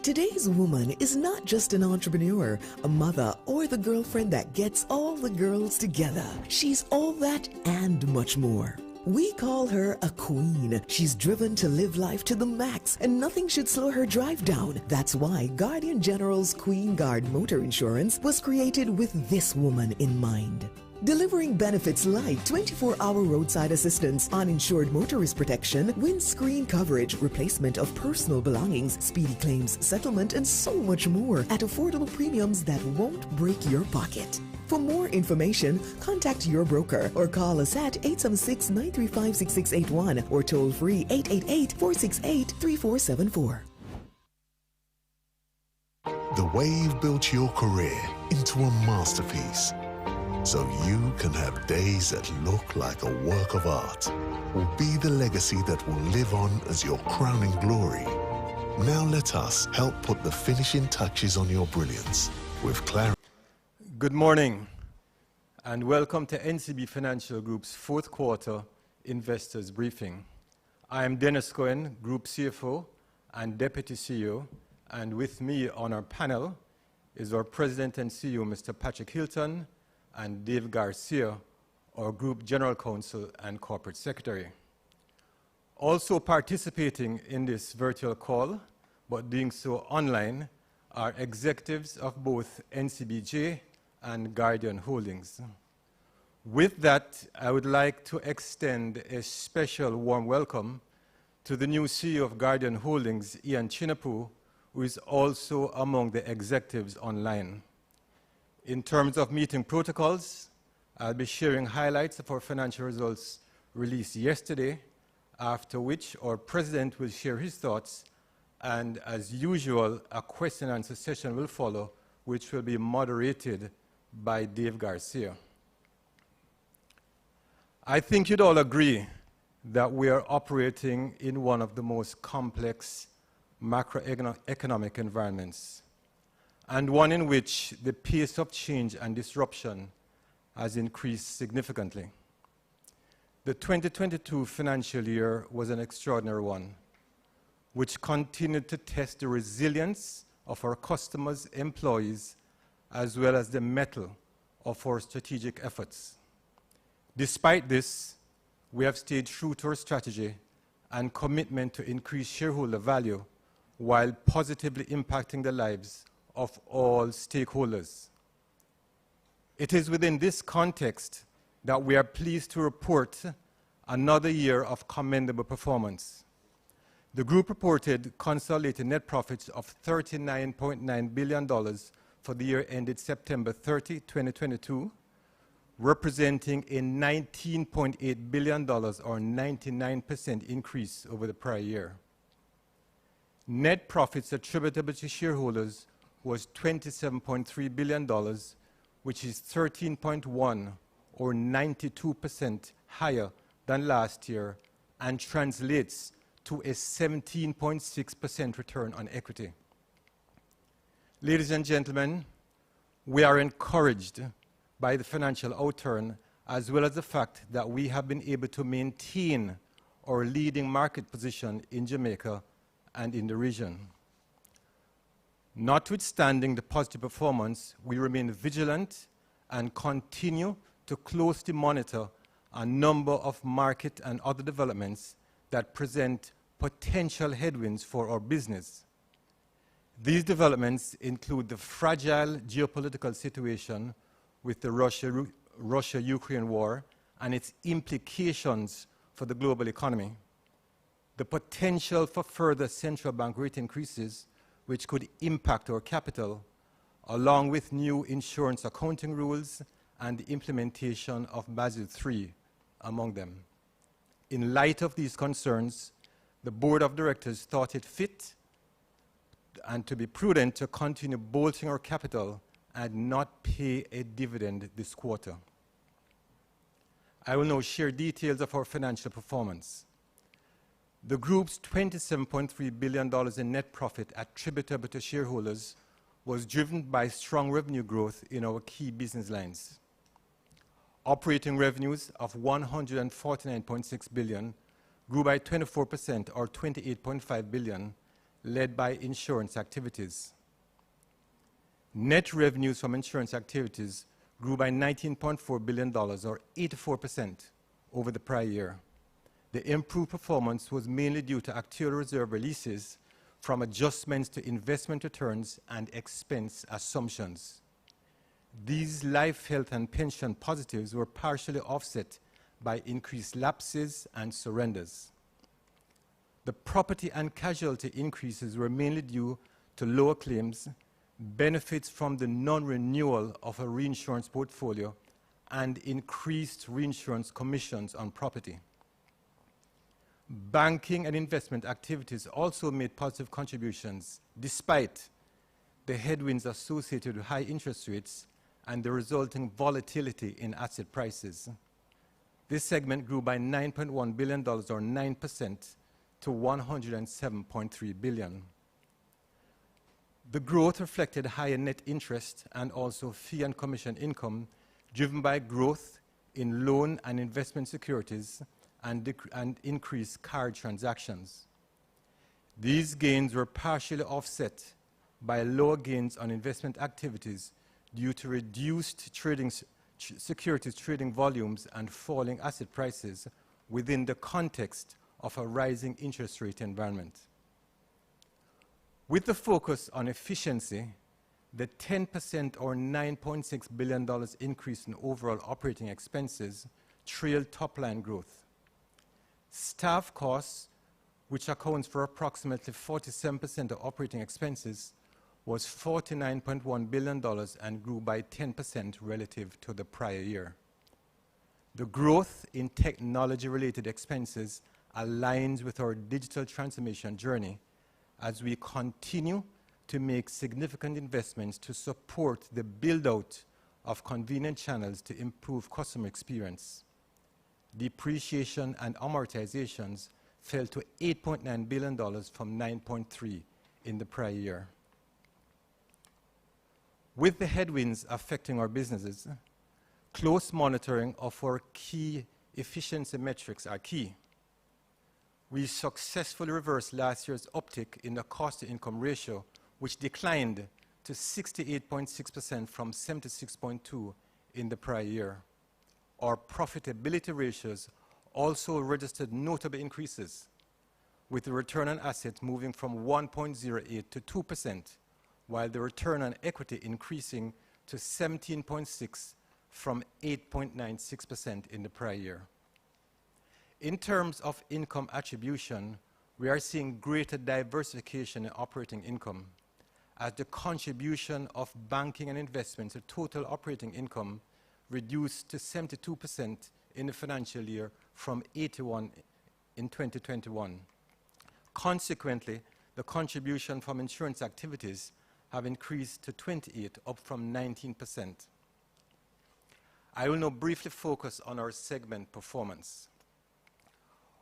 Today's woman is not just an entrepreneur, a mother, or the girlfriend that gets all the girls together. She's all that and much more. We call her a queen. She's driven to live life to the max, and nothing should slow her drive down. That's why Guardian General's Queen Guard Motor Insurance was created with this woman in mind. Delivering benefits like 24-hour roadside assistance, uninsured motorist protection, windscreen coverage, replacement of personal belongings, speedy claims settlement, and so much more at affordable premiums that won't break your pocket. For more information, contact your broker or call us at 876-935-6681 or toll free 888-468-3474. The way you've built your career into a masterpiece, so you can have days that look like a work of art, will be the legacy that will live on as your crowning glory. Now let us help put the finishing touches on your brilliance with clarity. Good morning and welcome to NCB Financial Group's fourth quarter investors briefing. I am Dennis Cohen, Group CFO and Deputy CEO, and with me on our panel is our President and CEO, Mr. Patrick Hilton, and Dave Garcia, our Group General Counsel and Corporate Secretary. Also participating in this virtual call, but doing so online, are executives of both NCBJ and Guardian Holdings. With that, I would like to extend a special warm welcome to the new CEO of Guardian Holdings, Ian Chinapu, who is also among the executives online. In terms of meeting protocols, I'll be sharing highlights of our financial results released yesterday, after which our President will share his thoughts, and as usual, a question and answer session will follow, which will be moderated by Dave Garcia. I think you'd all agree that we are operating in one of the most complex macroeconomic environments, and one in which the pace of change and disruption has increased significantly. The 2022 financial year was an extraordinary one, which continued to test the resilience of our customers, employees, as well as the mettle of our strategic efforts. Despite this, we have stayed true to our strategy and commitment to increase shareholder value while positively impacting the lives of all stakeholders. It is within this context that we are pleased to report another year of commendable performance. The group reported consolidated net profits of $39.9 billion for the year ended September 30, 2022, representing a $19.8 billion or 99% increase over the prior year. Net profits attributable to shareholders was $27.3 billion, which is 13.1 or 92% higher than last year and translates to a 17.6% return on equity. Ladies and gentlemen, we are encouraged by the financial outturn as well as the fact that we have been able to maintain our leading market position in Jamaica and in the region. Notwithstanding the positive performance, we remain vigilant and continue to closely monitor a number of market and other developments that present potential headwinds for our business. These developments include the fragile geopolitical situation with the Russia-Ukraine war and its implications for the global economy, the potential for further central bank rate increases which could impact our capital, along with new insurance accounting rules and the implementation of Basel III among them. In light of these concerns, the Board of Directors thought it fit and to be prudent to continue bolstering our capital and not pay a dividend this quarter. I will now share details of our financial performance. The group's $27.3 billion in net profit attributable to shareholders was driven by strong revenue growth in our key business lines. Operating revenues of $149.6 billion grew by 24% or $28.5 billion, led by insurance activities. Net revenues from insurance activities grew by $19.4 billion, or 84% over the prior year. The improved performance was mainly due to actuarial reserve releases from adjustments to investment returns and expense assumptions. These life, health, and pension positives were partially offset by increased lapses and surrenders. The property and casualty increases were mainly due to lower claims, benefits from the non-renewal of a reinsurance portfolio, and increased reinsurance commissions on property. Banking and investment activities also made positive contributions despite the headwinds associated with high interest rates and the resulting volatility in asset prices. This segment grew by $9.1 billion, or 9%, to $107.3 billion. The growth reflected higher net interest and also fee and commission income, driven by growth in loan and investment securities and increased card transactions. These gains were partially offset by lower gains on investment activities due to reduced securities trading volumes and falling asset prices within the context of a rising interest rate environment. With the focus on efficiency, the 10% or $9.6 billion increase in overall operating expenses trailed top-line growth. Staff costs, which accounts for approximately 47% of operating expenses, was $49.1 billion and grew by 10% relative to the prior year. The growth in technology-related expenses aligns with our digital transformation journey as we continue to make significant investments to support the build-out of convenient channels to improve customer experience. Depreciation and amortizations fell to $8.9 billion from $9.3 in the prior year. With the headwinds affecting our businesses, close monitoring of our key efficiency metrics are key. We successfully reversed last year's uptick in the cost-to-income ratio, which declined to 68.6% from 76.2% in the prior year. Our profitability ratios also registered notable increases, with the return on assets moving from 1.08% to 2%, while the return on equity increasing to 17.6% from 8.96% in the prior year. In terms of income attribution, we are seeing greater diversification in operating income, as the contribution of banking and investments to total operating income reduced to 72% in the financial year from 81% in 2021. Consequently, the contribution from insurance activities have increased to 28%, up from 19%. I will now briefly focus on our segment performance.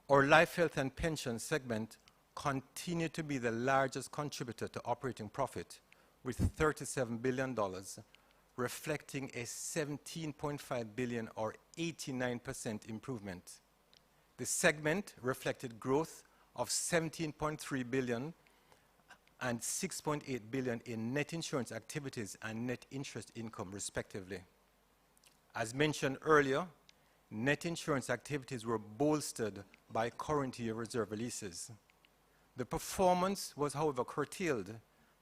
Our Life, Health and Pension segment continued to be the largest contributor to operating profit, with $37 billion, reflecting a $17.5 billion or 89% improvement. The segment reflected growth of $17.3 billion and $6.8 billion in net insurance activities and net interest income, respectively. As mentioned earlier, net insurance activities were bolstered by current year reserve releases. The performance was, however, curtailed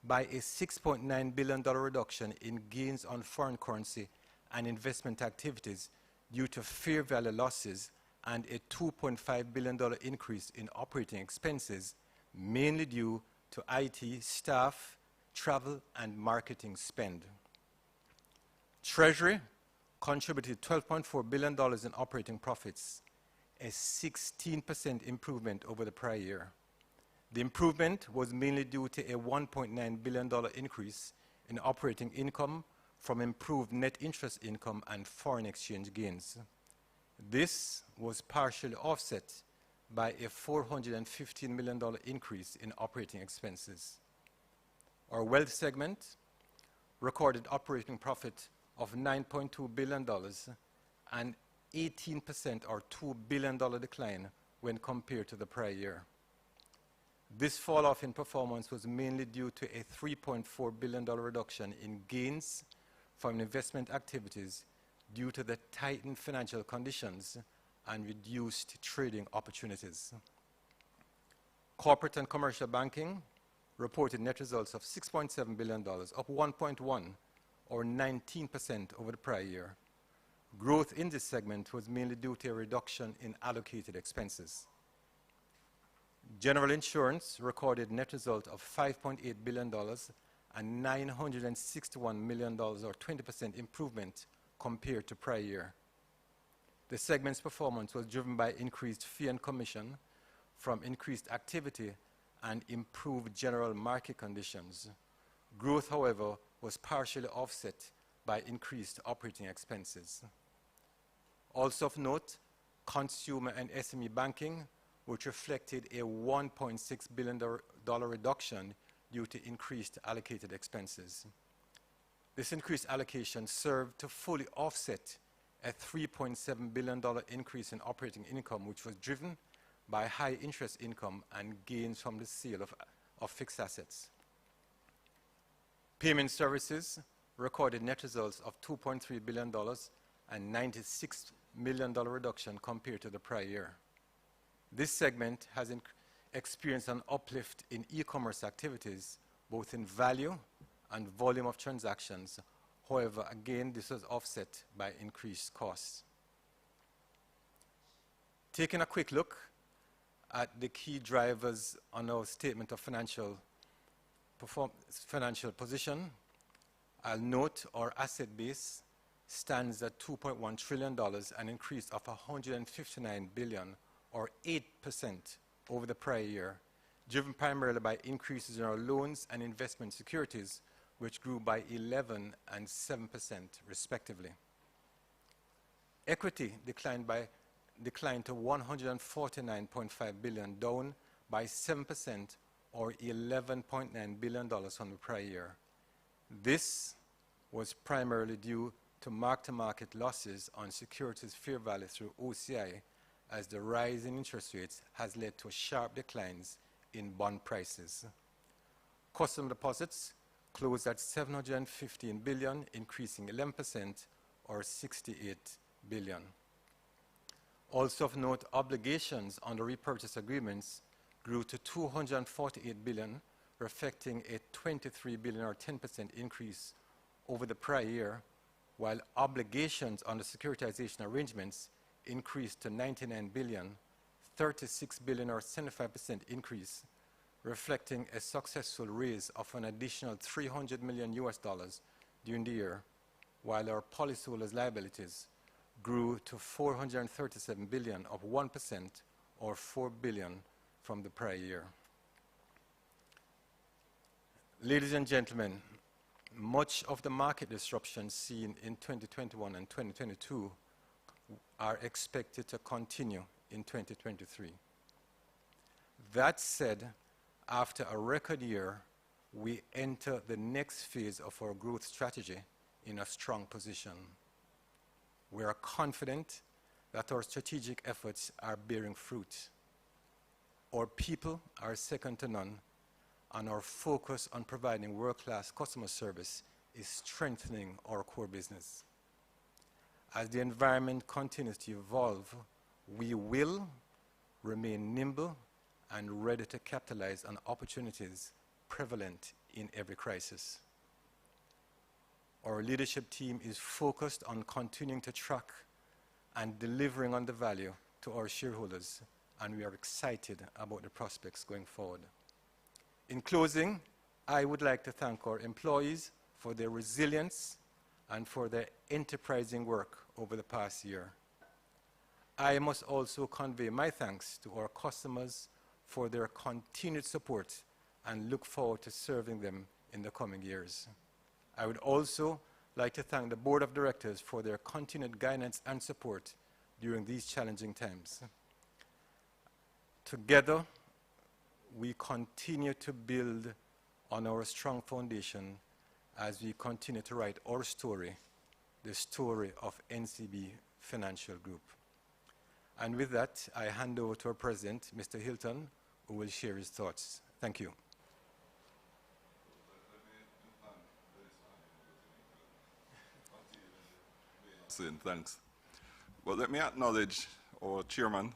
by a $6.9 billion reduction in gains on foreign currency and investment activities due to fair value losses and a $2.5 billion increase in operating expenses, mainly due to IT, staff, travel, and marketing spend. Treasury contributed $12.4 billion in operating profits, a 16% improvement over the prior year. The improvement was mainly due to a $1.9 billion increase in operating income from improved net interest income and foreign exchange gains. This was partially offset by a $415 million increase in operating expenses. Our wealth segment recorded operating profit of $9.2 billion, an 18% or $2 billion decline when compared to the prior year. This fall off in performance was mainly due to a $3.4 billion reduction in gains from investment activities due to the tightened financial conditions and reduced trading opportunities. Corporate and commercial banking reported net results of $6.7 billion, up 1.1 or 19% over the prior year. Growth in this segment was mainly due to a reduction in allocated expenses. General Insurance recorded net result of $5.8 billion and $961 million, or 20% improvement compared to prior year. The segment's performance was driven by increased fee and commission from increased activity and improved general market conditions. Growth, however, was partially offset by increased operating expenses. Also of note, consumer and SME banking, which reflected a $1.6 billion reduction due to increased allocated expenses. This increased allocation served to fully offset a $3.7 billion increase in operating income, which was driven by high interest income and gains from the sale of fixed assets. Payment services recorded net results of $2.3 billion and $96 million reduction compared to the prior year. This segment has experienced an uplift in e-commerce activities, both in value and volume of transactions. However, again, this was offset by increased costs. Taking a quick look at the key drivers on our statement of financial position, I'll note our asset base stands at $2.1 trillion, an increase of $159 billion, or 8% over the prior year, driven primarily by increases in our loans and investment securities, which grew by 11% and 7% respectively. Equity declined to $149.5 billion, down by 7%, or $11.9 billion from the prior year. This was primarily due to mark-to-market losses on securities fair value through OCI, as the rise in interest rates has led to sharp declines in bond prices. Customer deposits closed at $715 billion, increasing 11%, or $68 billion. Also of note, obligations under repurchase agreements grew to $248 billion, reflecting a $23 billion, or 10% increase over the prior year, while obligations under securitization arrangements increased to $99 billion, $36 billion, or 75% increase, reflecting a successful raise of an additional $300 million during the year, while our policyholders' liabilities grew to $437 billion, up 1%, or $4 billion from the prior year. Ladies and gentlemen, much of the market disruption seen in 2021 and 2022 are expected to continue in 2023. That said, after a record year, we enter the next phase of our growth strategy in a strong position. We are confident that our strategic efforts are bearing fruit. Our people are second to none, and our focus on providing world-class customer service is strengthening our core business. As the environment continues to evolve, we will remain nimble and ready to capitalize on opportunities prevalent in every crisis. Our leadership team is focused on continuing to track and delivering on the value to our shareholders, and we are excited about the prospects going forward. In closing, I would like to thank our employees for their resilience and for their enterprising work over the past year. I must also convey my thanks to our customers for their continued support and look forward to serving them in the coming years. I would also like to thank the Board of Directors for their continued guidance and support during these challenging times. Together, we continue to build on our strong foundation as we continue to write our story, the story of NCB Financial Group. And with that, I hand over to our President, Mr. Hilton, who will share his thoughts. Thank you. Thanks. Well, let me acknowledge our chairman,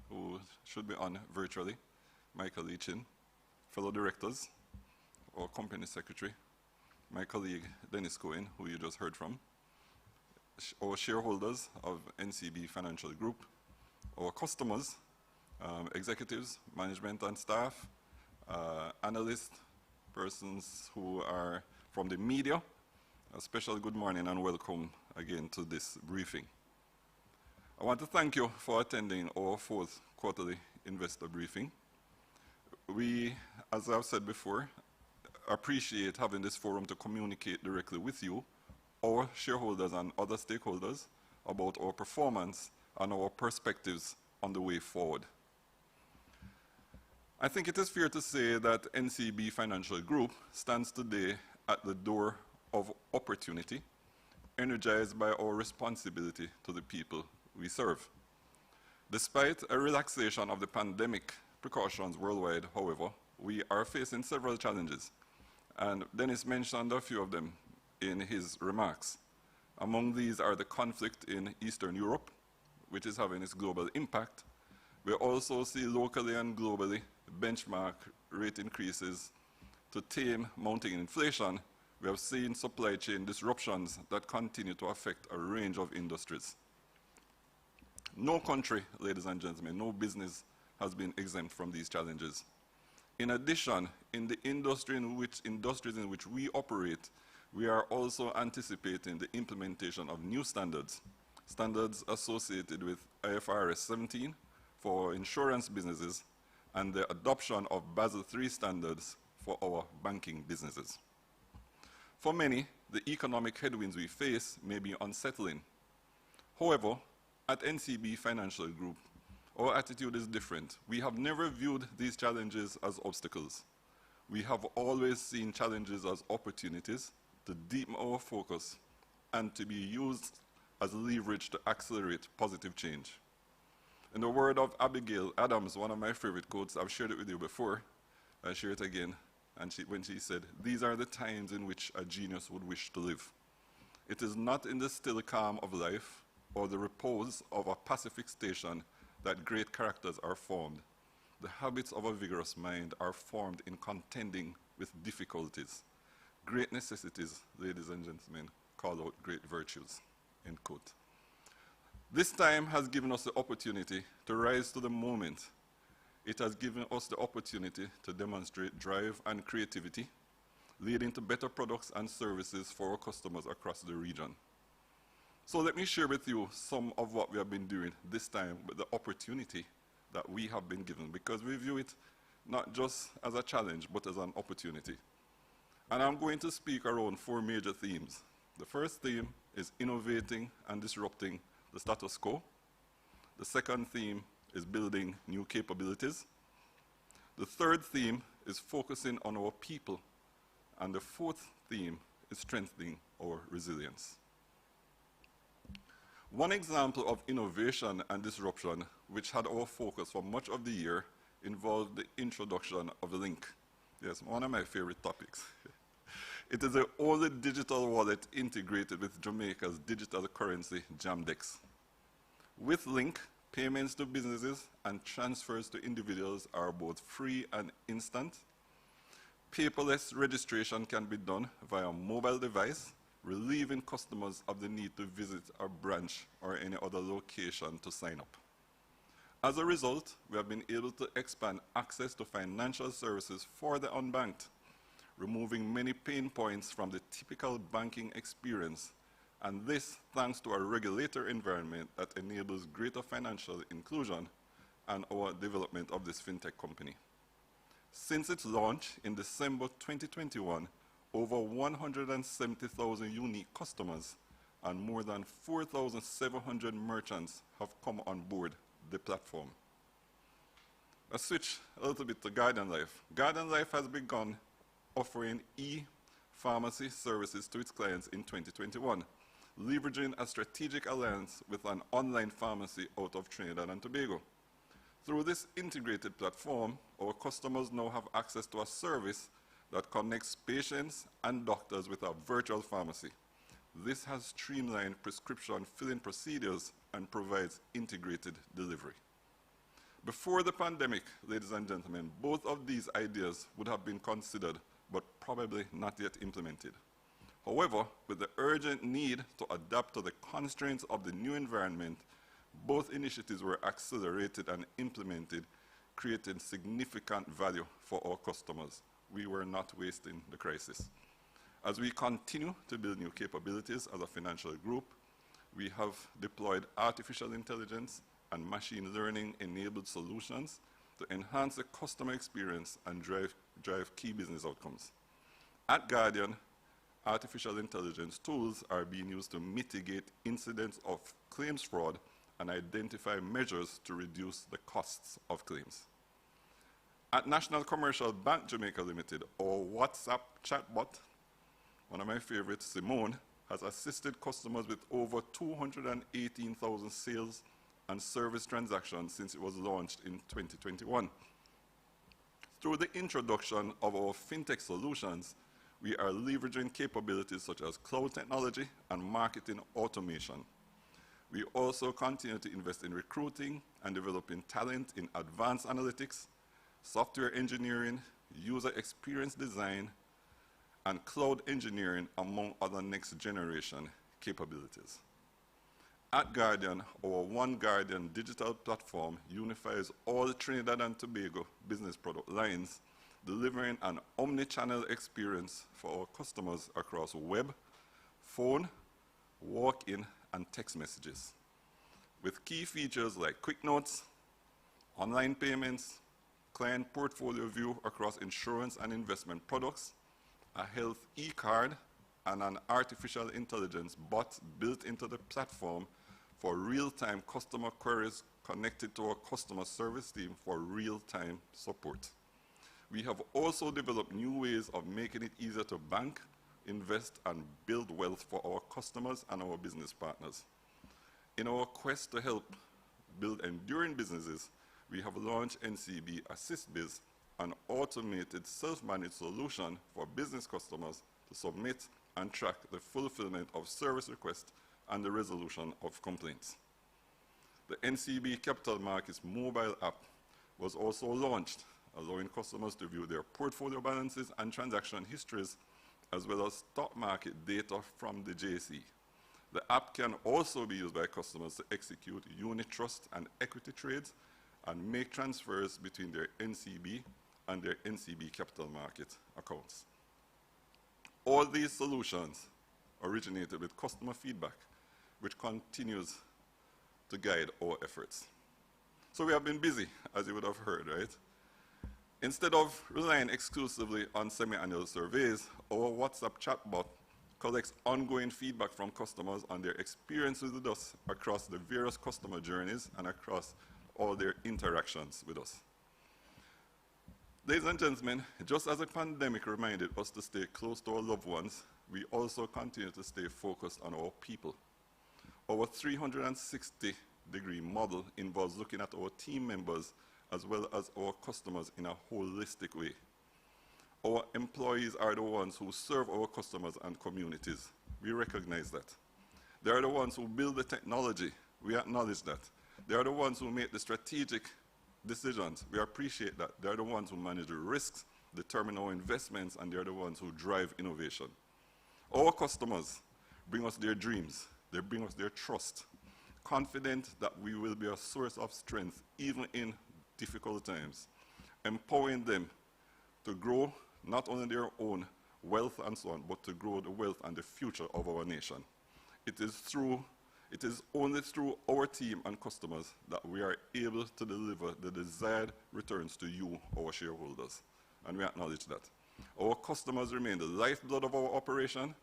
who should be on virtually, Michael Leachin, fellow directors, our company secretary, my colleague Dennis Cohen, who you just heard from, our shareholders of NCB Financial Group, our customers, executives, management and staff, analysts, persons who are from the media. A special good morning and welcome again to this briefing. I want to thank you for attending our fourth quarterly investor briefing. We, as I've said before, appreciate having this forum to communicate directly with you, our shareholders and other stakeholders, about our performance and our perspectives on the way forward. I think it is fair to say that NCB Financial Group stands today at the door of opportunity, energized by our responsibility to the people we serve. Despite a relaxation of the pandemic precautions worldwide, however, we are facing several challenges, and Dennis mentioned a few of them in his remarks. Among these are the conflict in Eastern Europe, which is having its global impact. We also see locally and globally benchmark rate increases to tame mounting inflation. We have seen supply chain disruptions that continue to affect a range of industries. No country, ladies and gentlemen, no business has been exempt from these challenges. In addition, in the industries in which we operate, we are also anticipating the implementation of new standards associated with IFRS 17 for insurance businesses and the adoption of Basel III standards for our banking businesses. For many, the economic headwinds we face may be unsettling. However, at NCB Financial Group, our attitude is different. We have never viewed these challenges as obstacles. We have always seen challenges as opportunities to deepen our focus and to be used as leverage to accelerate positive change. In the word of Abigail Adams, one of my favorite quotes, I've shared it with you before, I share it again, and when she said, "These are the times in which a genius would wish to live. It is not in the still calm of life or the repose of a pacific station that great characters are formed. The habits of a vigorous mind are formed in contending with difficulties. Great necessities, ladies and gentlemen, call out great virtues." End quote. This time has given us the opportunity to rise to the moment. It has given us the opportunity to demonstrate drive and creativity, leading to better products and services for our customers across the region. So let me share with you some of what we have been doing this time with the opportunity that we have been given, because we view it not just as a challenge, but as an opportunity. And I'm going to speak around four major themes. The first theme is innovating and disrupting the status quo. The second theme is building new capabilities. The third theme is focusing on our people. And the fourth theme is strengthening our resilience. One example of innovation and disruption, which had our focus for much of the year, involved the introduction of the Link. Yes, one of my favorite topics. It is the only digital wallet integrated with Jamaica's digital currency, Jamdex. With Link, payments to businesses and transfers to individuals are both free and instant. Paperless registration can be done via mobile device, relieving customers of the need to visit a branch or any other location to sign up. As a result, we have been able to expand access to financial services for the unbanked, removing many pain points from the typical banking experience, and this thanks to a regulator environment that enables greater financial inclusion and our development of this fintech company. Since its launch in December 2021, over 170,000 unique customers and more than 4,700 merchants have come on board the platform. Let's switch a little bit to Guardian Life. Guardian Life has begun offering e-pharmacy services to its clients in 2021, leveraging a strategic alliance with an online pharmacy out of Trinidad and Tobago. Through this integrated platform, our customers now have access to a service that connects patients and doctors with a virtual pharmacy. This has streamlined prescription filling procedures and provides integrated delivery. Before the pandemic, ladies and gentlemen, both of these ideas would have been considered, but probably not yet implemented. However, with the urgent need to adapt to the constraints of the new environment, both initiatives were accelerated and implemented, creating significant value for our customers. We were not wasting the crisis. As we continue to build new capabilities as a financial group, we have deployed artificial intelligence and machine learning-enabled solutions to enhance the customer experience and drive key business outcomes. At Guardian, artificial intelligence tools are being used to mitigate incidents of claims fraud and identify measures to reduce the costs of claims. At National Commercial Bank Jamaica Limited, our WhatsApp chatbot, one of my favorites, Simone, has assisted customers with over 218,000 sales and service transactions since it was launched in 2021. Through the introduction of our fintech solutions, we are leveraging capabilities such as cloud technology and marketing automation. We also continue to invest in recruiting and developing talent in advanced analytics, software engineering, user experience design, and cloud engineering, among other next-generation capabilities. At Guardian, our One Guardian digital platform unifies all Trinidad and Tobago business product lines, delivering an omni-channel experience for our customers across web, phone, walk-in, and text messages, with key features like quick notes, online payments, client portfolio view across insurance and investment products, a health e-card, and an artificial intelligence bot built into the platform for real-time customer queries connected to our customer service team for real-time support. We have also developed new ways of making it easier to bank, invest, and build wealth for our customers and our business partners. In our quest to help build enduring businesses, we have launched NCB Assist Biz, an automated self-managed solution for business customers to submit and track the fulfillment of service requests and the resolution of complaints. The NCB Capital Markets mobile app was also launched, allowing customers to view their portfolio balances and transaction histories, as well as stock market data from the JC. The app can also be used by customers to execute unit trust and equity trades and make transfers between their NCB and their NCB Capital Market accounts. All these solutions originated with customer feedback, which continues to guide our efforts. So we have been busy, as you would have heard, right? Instead of relying exclusively on semi-annual surveys, our WhatsApp chatbot collects ongoing feedback from customers on their experiences with us across the various customer journeys and across all their interactions with us. Ladies and gentlemen, just as the pandemic reminded us to stay close to our loved ones, we also continue to stay focused on our people. Our 360-degree model involves looking at our team members as well as our customers in a holistic way. Our employees are the ones who serve our customers and communities. We recognize that. They are the ones who build the technology. We acknowledge that. They are the ones who make the strategic decisions. We appreciate that. They are the ones who manage the risks, determine our investments, and they are the ones who drive innovation. Our customers bring us their dreams. They bring us their trust, confident that we will be a source of strength even in difficult times, empowering them to grow not only their own wealth and so on, but to grow the wealth and the future of our nation. It is only through our team and customers that we are able to deliver the desired returns to you, our shareholders, and we acknowledge that. Our customers remain the lifeblood of our operation,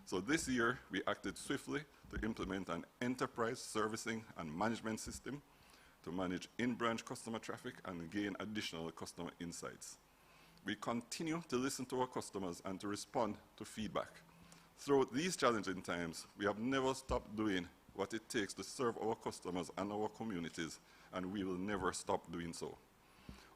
so this year we acted swiftly to implement an enterprise servicing and management system to manage in-branch customer traffic and gain additional customer insights. We continue to listen to our customers and to respond to feedback. Throughout these challenging times, we have never stopped doing what it takes to serve our customers and our communities, and we will never stop doing so.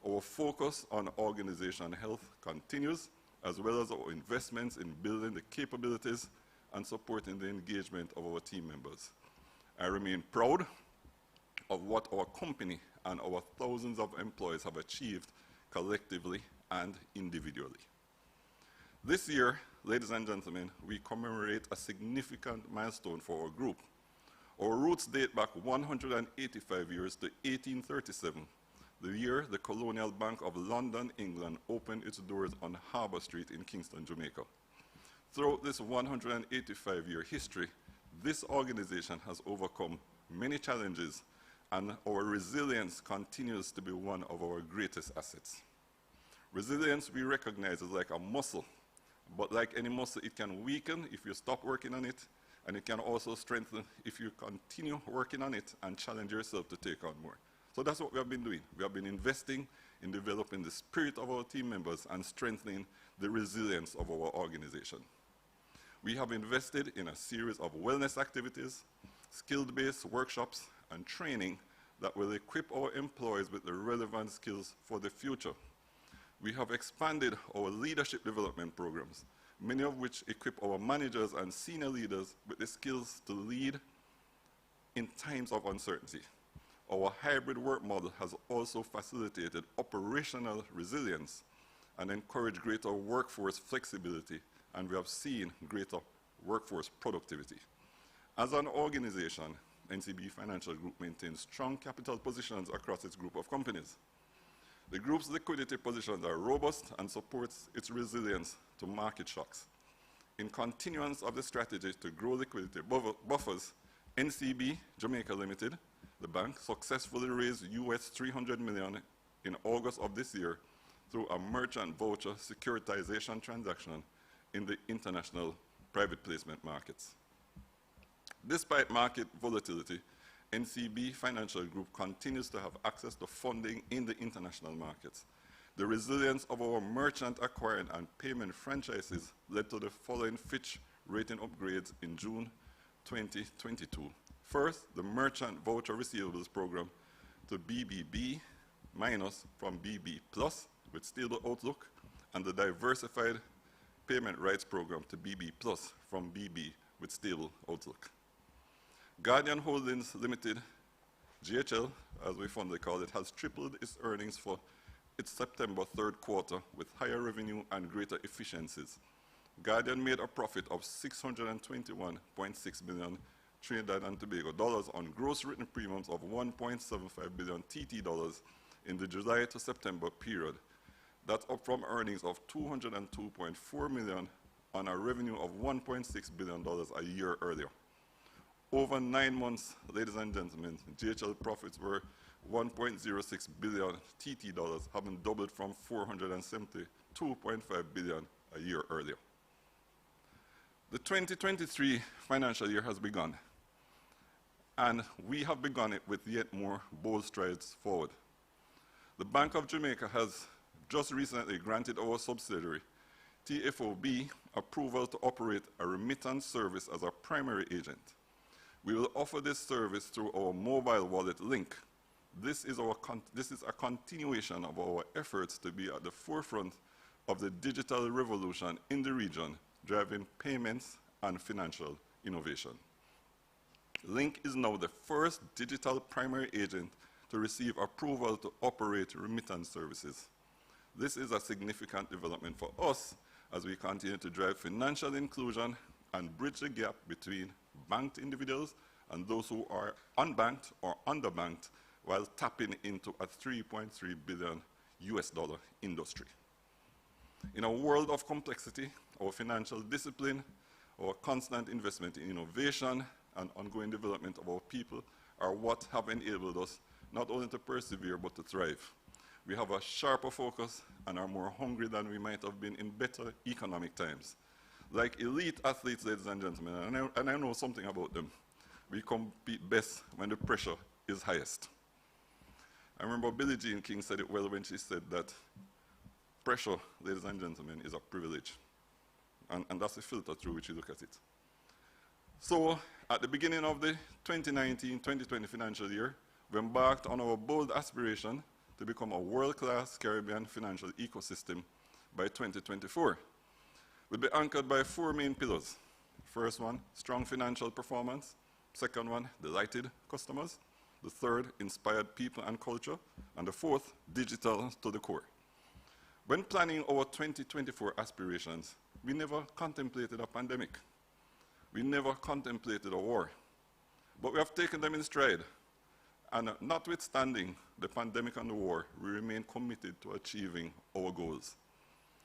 Our focus on organization health continues, as well as our investments in building the capabilities and supporting the engagement of our team members. I remain proud of what our company and our thousands of employees have achieved collectively and individually. This year, ladies and gentlemen, we commemorate a significant milestone for our group. Our roots date back 185 years to 1837, the year the Colonial Bank of London, England opened its doors on Harbour Street in Kingston, Jamaica. Throughout this 185-year history, this organization has overcome many challenges, and our resilience continues to be one of our greatest assets. Resilience, we recognize, is like a muscle, but like any muscle, it can weaken if you stop working on it, and it can also strengthen if you continue working on it and challenge yourself to take on more. So that's what we have been doing. We have been investing in developing the spirit of our team members and strengthening the resilience of our organization. We have invested in a series of wellness activities, skill-based workshops, and training that will equip our employees with the relevant skills for the future. We have expanded our leadership development programs, many of which equip our managers and senior leaders with the skills to lead in times of uncertainty. Our hybrid work model has also facilitated operational resilience and encouraged greater workforce flexibility, and we have seen greater workforce productivity. As an organization, NCB Financial Group maintains strong capital positions across its group of companies. The group's liquidity positions are robust and supports its resilience to market shocks. In continuance of the strategy to grow liquidity buffers, NCB Jamaica Limited, the bank, successfully raised US $300 million in August of this year through a merchant voucher securitization transaction in the international private placement markets. Despite market volatility, NCB Financial Group continues to have access to funding in the international markets. The resilience of our merchant acquiring and payment franchises led to the following Fitch rating upgrades in June 2022. First, the merchant voucher receivables program to BBB- from BB+ with stable outlook, and the diversified payment rights program to BB+ from BB with stable outlook. Guardian Holdings Limited, GHL, as we fondly call it, has tripled its earnings for its September third quarter with higher revenue and greater efficiencies. Guardian made a profit of $621.6 million Trinidad and Tobago dollars on gross written premiums of 1.75 billion TT dollars in the July to September period. That's up from earnings of $202.4 million on a revenue of $1.6 billion a year earlier. Over 9 months, ladies and gentlemen, GHL profits were 1.06 billion TT dollars, having doubled from 472.5 billion a year earlier. The 2023 financial year has begun, and we have begun it with yet more bold strides forward. The Bank of Jamaica has just recently granted our subsidiary, TFOB, approval to operate a remittance service as a primary agent. We will offer this service through our mobile wallet link. This is a continuation of our efforts to be at the forefront of the digital revolution in the region, driving payments and financial innovation. Link is now the first digital primary agent to receive approval to operate remittance services. This is a significant development for us as we continue to drive financial inclusion and bridge the gap between banked individuals and those who are unbanked or underbanked while tapping into a $3.3 billion industry. In a world of complexity, our financial discipline, our constant investment in innovation, and ongoing development of our people are what have enabled us not only to persevere but to thrive. We have a sharper focus and are more hungry than we might have been in better economic times. Like elite athletes, ladies and gentlemen, and I know something about them, we compete best when the pressure is highest. I remember Billie Jean King said it well when she said that pressure, ladies and gentlemen, is a privilege. And that's the filter through which you look at it. So, at the beginning of the 2019-2020 financial year, we embarked on our bold aspiration to become a world-class Caribbean financial ecosystem by 2024. We'll be anchored by 4 main pillars. First one, strong financial performance. Second one, delighted customers. The third, inspired people and culture. And the fourth, digital to the core. When planning our 2024 aspirations, we never contemplated a pandemic. We never contemplated a war. But we have taken them in stride. And notwithstanding the pandemic and the war, we remain committed to achieving our goals.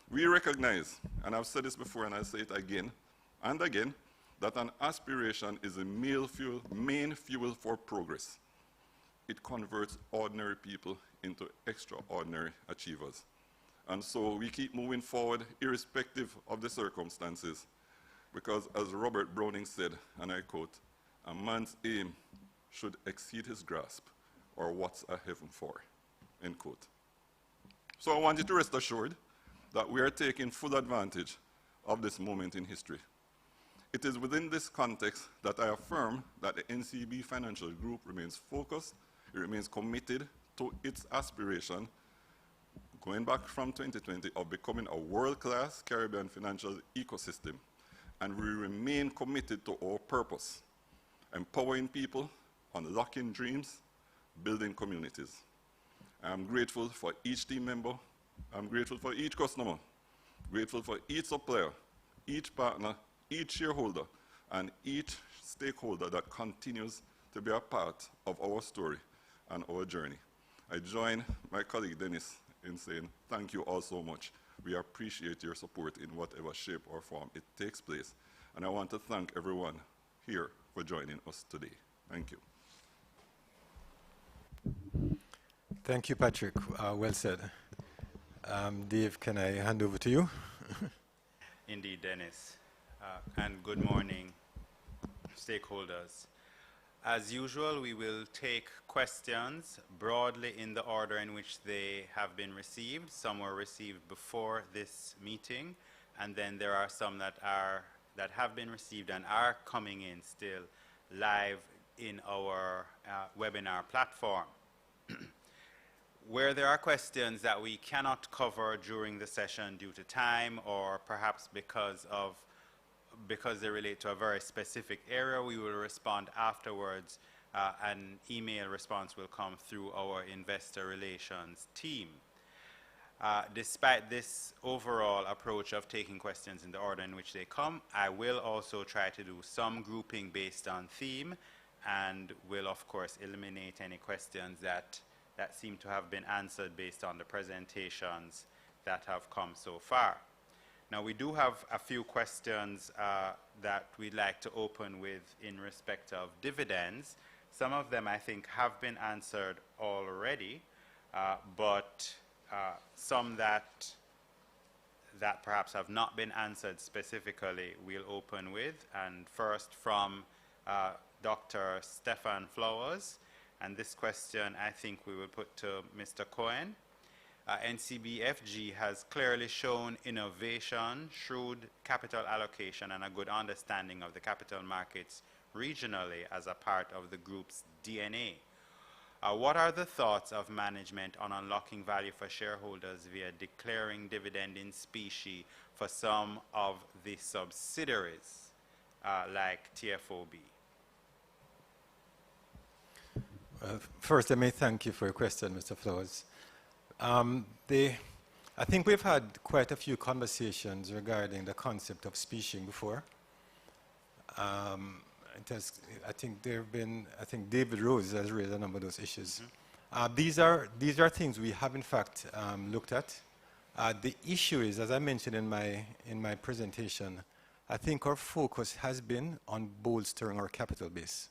We recognize, and I've said this before and I'll say it again and again, that an aspiration is a main fuel for progress. It converts ordinary people into extraordinary achievers. And so we keep moving forward irrespective of the circumstances, because as Robert Browning said, and I quote, "A man's aim should exceed his grasp, or what's a heaven for," end quote. So I want you to rest assured that we are taking full advantage of this moment in history. It is within this context that I affirm that the NCB Financial Group remains focused, it remains committed to its aspiration, going back from 2020, of becoming a world-class Caribbean financial ecosystem. And we remain committed to our purpose, empowering people, unlocking dreams, building communities. I'm grateful for each team member, I'm grateful for each customer, grateful for each supplier, each partner, each shareholder, and each stakeholder that continues to be a part of our story and our journey. I join my colleague Dennis in saying thank you all so much. We appreciate your support in whatever shape or form it takes place. And I want to thank everyone here for joining us today. Thank you. Thank you, Patrick. Well said. Dave, can I hand over to you? Indeed, Dennis. And good morning, stakeholders. As usual, we will take questions broadly in the order in which they have been received. Some were received before this meeting, and then there are some that have been received and are coming in still live in our webinar platform. Where there are questions that we cannot cover during the session due to time, or perhaps because they relate to a very specific area, we will respond afterwards. An email response will come through our investor relations team. Despite this overall approach of taking questions in the order in which they come, I will also try to do some grouping based on theme, and will of course eliminate any questions that seem to have been answered based on the presentations that have come so far. Now, we do have a few questions that we'd like to open with in respect of dividends. Some of them, I think, have been answered already, but some that perhaps have not been answered specifically, we'll open with. And first from Dr. Stefan Flowers. And this question, I think we will put to Mr. Cohen. NCBFG has clearly shown innovation, shrewd capital allocation, and a good understanding of the capital markets regionally as a part of the group's DNA. What are the thoughts of management on unlocking value for shareholders via declaring dividend in specie for some of the subsidiaries, like TFOB? First, let me thank you for your question, Mr. Flowers. I think we've had quite a few conversations regarding the concept of speciing before. I think David Rose has raised a number of those issues. These are things we have in fact looked at. The issue is, as I mentioned in my presentation, I think our focus has been on bolstering our capital base.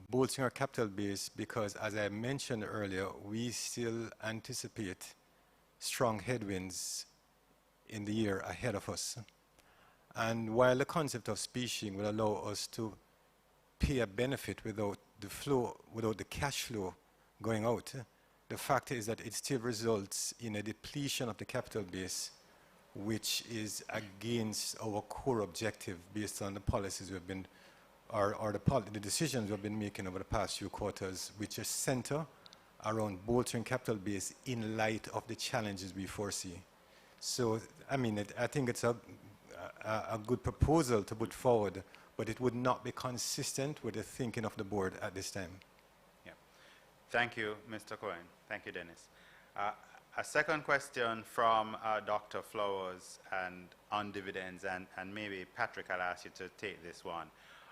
Bolstering our capital base because, as I mentioned earlier, we still anticipate strong headwinds in the year ahead of us. And while the concept of speciing will allow us to pay a benefit without the cash flow going out, the fact is that it still results in a depletion of the capital base which is against our core objective based on the policies we've been, or the decisions we've been making over the past few quarters, which is center around bolstering capital base in light of the challenges we foresee. So, I mean, I think it's a good proposal to put forward, but it would not be consistent with the thinking of the board at this time. Yeah. Thank you, Mr. Cohen. Thank you, Dennis. A second question from Dr. Flowers and on dividends, and maybe Patrick, I'll ask you to take this one.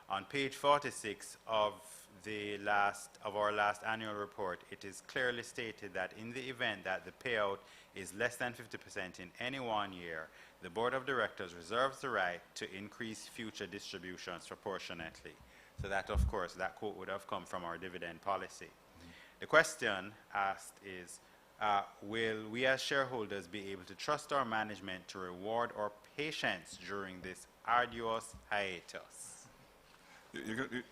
On page 46 of our last annual report, it is clearly stated that in the event that the payout is less than 50% in any 1 year, the Board of Directors reserves the right to increase future distributions proportionately. So that, of course, that quote would have come from our dividend policy. The question asked is, will we as shareholders be able to trust our management to reward our patience during this arduous hiatus? You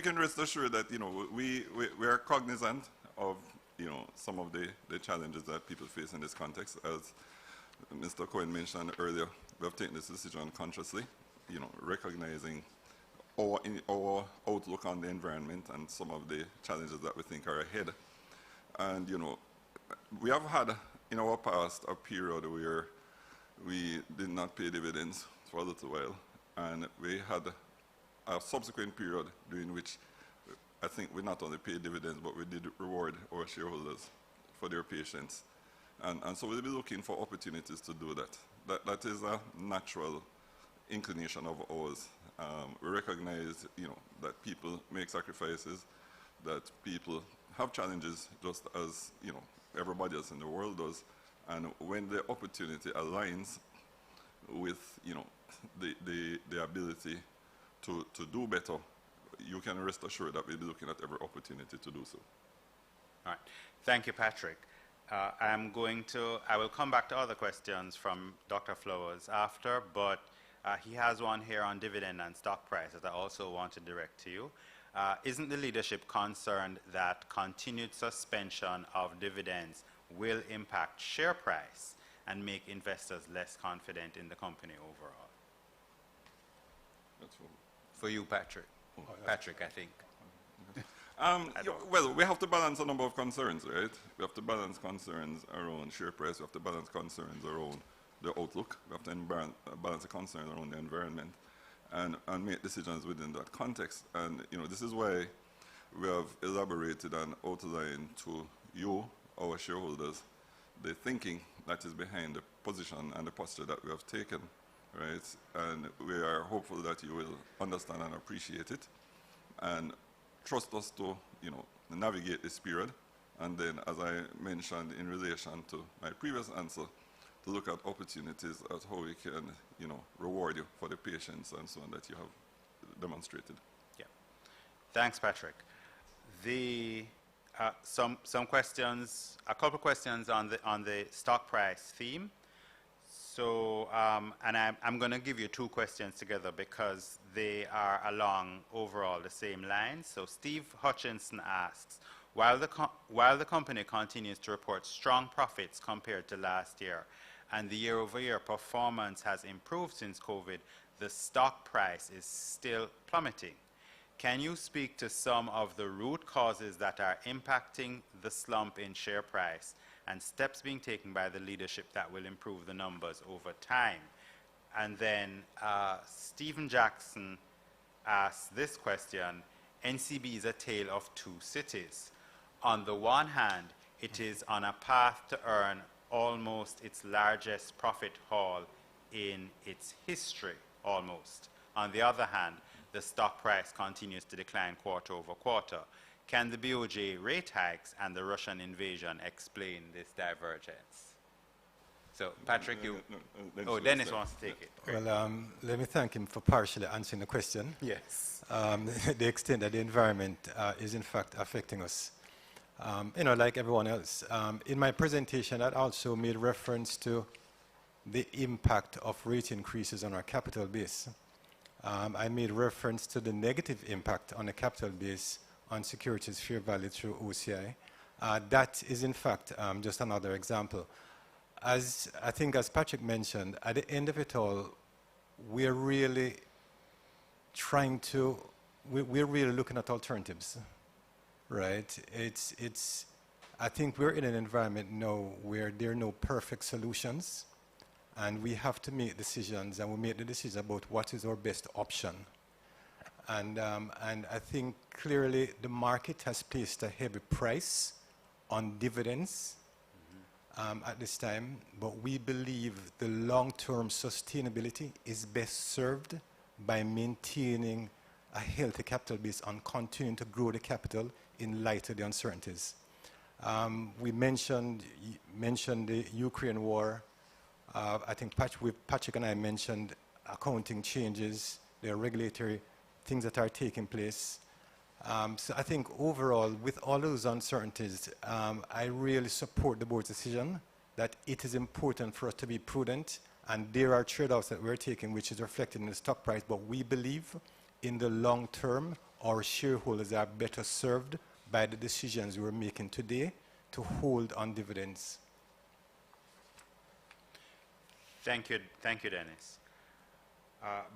can rest assured that, you know, we are cognizant of, you know, some of the challenges that people face in this context. As Mr. Cohen mentioned earlier, we have taken this decision consciously, you know, recognizing our outlook on the environment and some of the challenges that we think are ahead. And, you know, we have had in our past a period where we did not pay dividends for a little while, and we had a subsequent period during which I think we not only paid dividends, but we did reward our shareholders for their patience. And so we'll be looking for opportunities to do that. That is a natural inclination of ours. We recognize, you know, that people make sacrifices, that people have challenges just as, you know, everybody else in the world does. And when the opportunity aligns with, you know, the ability to do better, you can rest assured that we'll be looking at every opportunity to do so. All right. Thank you, Patrick. I will come back to other questions from Dr. Flowers after, but he has one here on dividend and stock price that I also want to direct to you. Isn't the leadership concerned that continued suspension of dividends will impact share price and make investors less confident in the company overall? That's for you, Patrick. Patrick, I think. Well, we have to balance a number of concerns, right? We have to balance concerns around share price. We have to balance concerns around the outlook. We have to balance the concerns around the environment and make decisions within that context. And, you know, this is why we have elaborated and outlined to you, our shareholders, the thinking that is behind the position and the posture that we have taken, right? And we are hopeful that you will understand and appreciate it and trust us to, you know, navigate this period. And then, as I mentioned in relation to my previous answer, to look at opportunities at how we can, you know, reward you for the patience and so on that you have demonstrated. Yeah. Thanks, Patrick. Some questions, a couple questions on the stock price theme. So, and I'm going to give you two questions together because they are along overall the same lines. So Steve Hutchinson asks, while the company continues to report strong profits compared to last year, and the year-over-year performance has improved since COVID, the stock price is still plummeting. Can you speak to some of the root causes that are impacting the slump in share price and steps being taken by the leadership that will improve the numbers over time? And then Stephen Jackson asks this question: NCB is a tale of two cities. On the one hand, it is on a path to earn almost its largest profit haul in its history, almost. On the other hand, the stock price continues to decline quarter over quarter. Can the BOJ rate hikes and the Russian invasion explain this divergence? So, Patrick, Dennis wants to take it. Well, let me thank him for partially answering the question. Yes. The extent that the environment is in fact affecting us. You know, like everyone else. In my presentation, I also made reference to the impact of rate increases on our capital base. I made reference to the negative impact on the capital base on securities fair value through OCI. That is in fact just another example. as I think as Patrick mentioned, at the end of it all, we're really trying to, we're really looking at alternatives, right? I think we're in an environment now where there are no perfect solutions, and we have to make decisions, and we make the decision about what is our best option. And I think clearly the market has placed a heavy price on dividends at this time, but we believe the long-term sustainability is best served by maintaining a healthy capital base and continuing to grow the capital in light of the uncertainties. We mentioned the Ukraine war. I think Patrick and I mentioned accounting changes, the regulatory things that are taking place. So I think overall, with all those uncertainties, I really support the board's decision that it is important for us to be prudent, and there are trade-offs that we're taking, which is reflected in the stock price, but we believe in the long term, our shareholders are better served by the decisions we're making today to hold on dividends. Thank you, Dennis.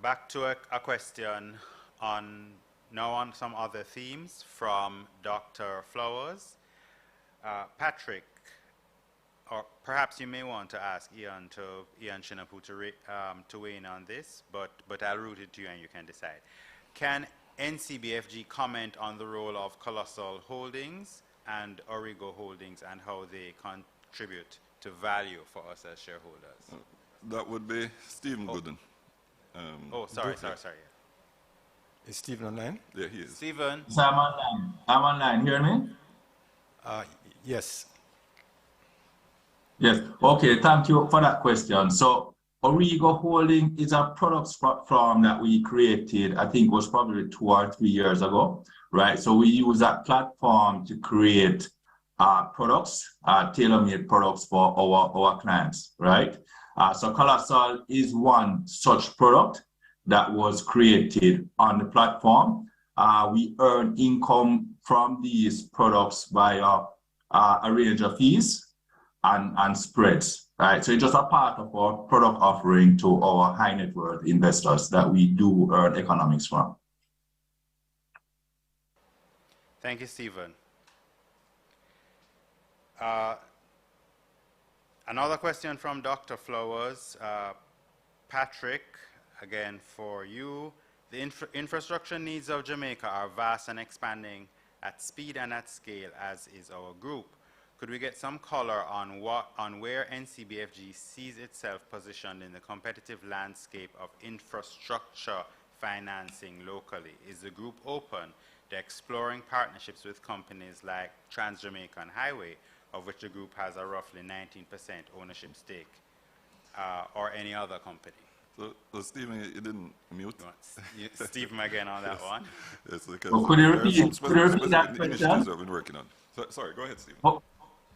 Back to a question now on some other themes from Dr. Flowers. Patrick, or perhaps you may want to ask Ian Shinapu to weigh in on this, but I'll route it to you and you can decide. Can NCBFG comment on the role of Colossal Holdings and Origo Holdings and how they contribute to value for us as shareholders? That would be Stephen Gooden. Sorry. Is Stephen online? Yeah, he is. Stephen? So I'm online. Hear me? Yes. Yes. Okay, thank you for that question. So Origo Holding is a product platform that we created, I think it was probably 2 or 3 years ago, right? So we use that platform to create products, tailor-made products for our clients, right? So Colossal is one such product that was created on the platform. We earn income from these products via a range of fees and spreads, right? So it's just a part of our product offering to our high net worth investors that we do earn economics from. Thank you, Stephen. Another question from Dr. Flowers. Patrick, again for you. The infrastructure needs of Jamaica are vast and expanding at speed and at scale, as is our group. Could we get some color on where NCBFG sees itself positioned in the competitive landscape of infrastructure financing locally? Is the group open to exploring partnerships with companies like Trans-Jamaican Highway, of which the group has a roughly 19% ownership stake, or any other company? So Stephen, you didn't mute? Stephen again on that one. Yes, because could you repeat that question? Initiatives we've been working on. So, sorry, go ahead, Stephen.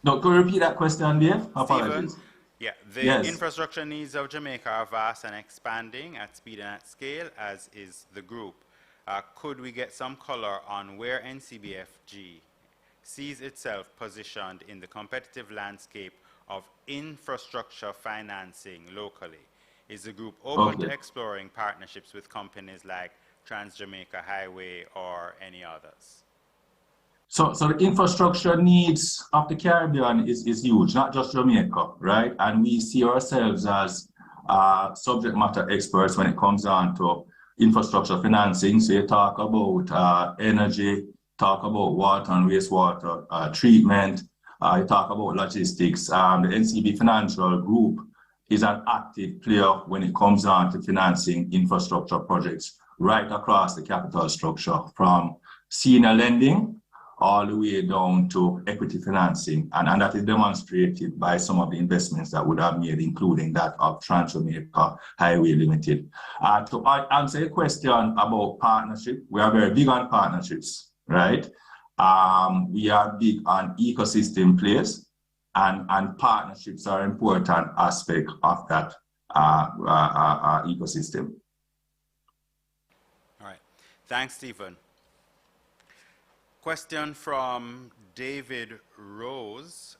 No, could you repeat that question, Dave? Apologies. Stephen, yeah, the infrastructure needs of Jamaica are vast and expanding at speed and at scale, as is the group. Could we get some color on where NCBFG sees itself positioned in the competitive landscape of infrastructure financing locally? Is the group open to exploring partnerships with companies like Trans-Jamaica Highway or any others? So the infrastructure needs of the Caribbean is huge, not just Jamaica, right? And we see ourselves as subject matter experts when it comes down to infrastructure financing. So you talk about energy, talk about water and wastewater treatment, you talk about logistics. The NCB Financial Group is an active player when it comes down to financing infrastructure projects right across the capital structure, from senior lending all the way down to equity financing. And that is demonstrated by some of the investments that would have made, including that of Trans-Jamaica Highway Limited. To answer your question about partnership, we are very big on partnerships, right? We are big on ecosystem plays, and partnerships are an important aspect of that ecosystem. All right. Thanks, Stephen. Question from David Rose,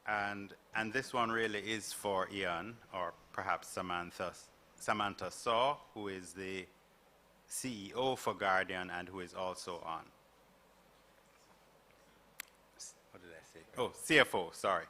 and and this one really is for Ian, or perhaps Samantha Saw, who is the CEO for Guardian and who is also on. What did I say? Oh, CFO, sorry.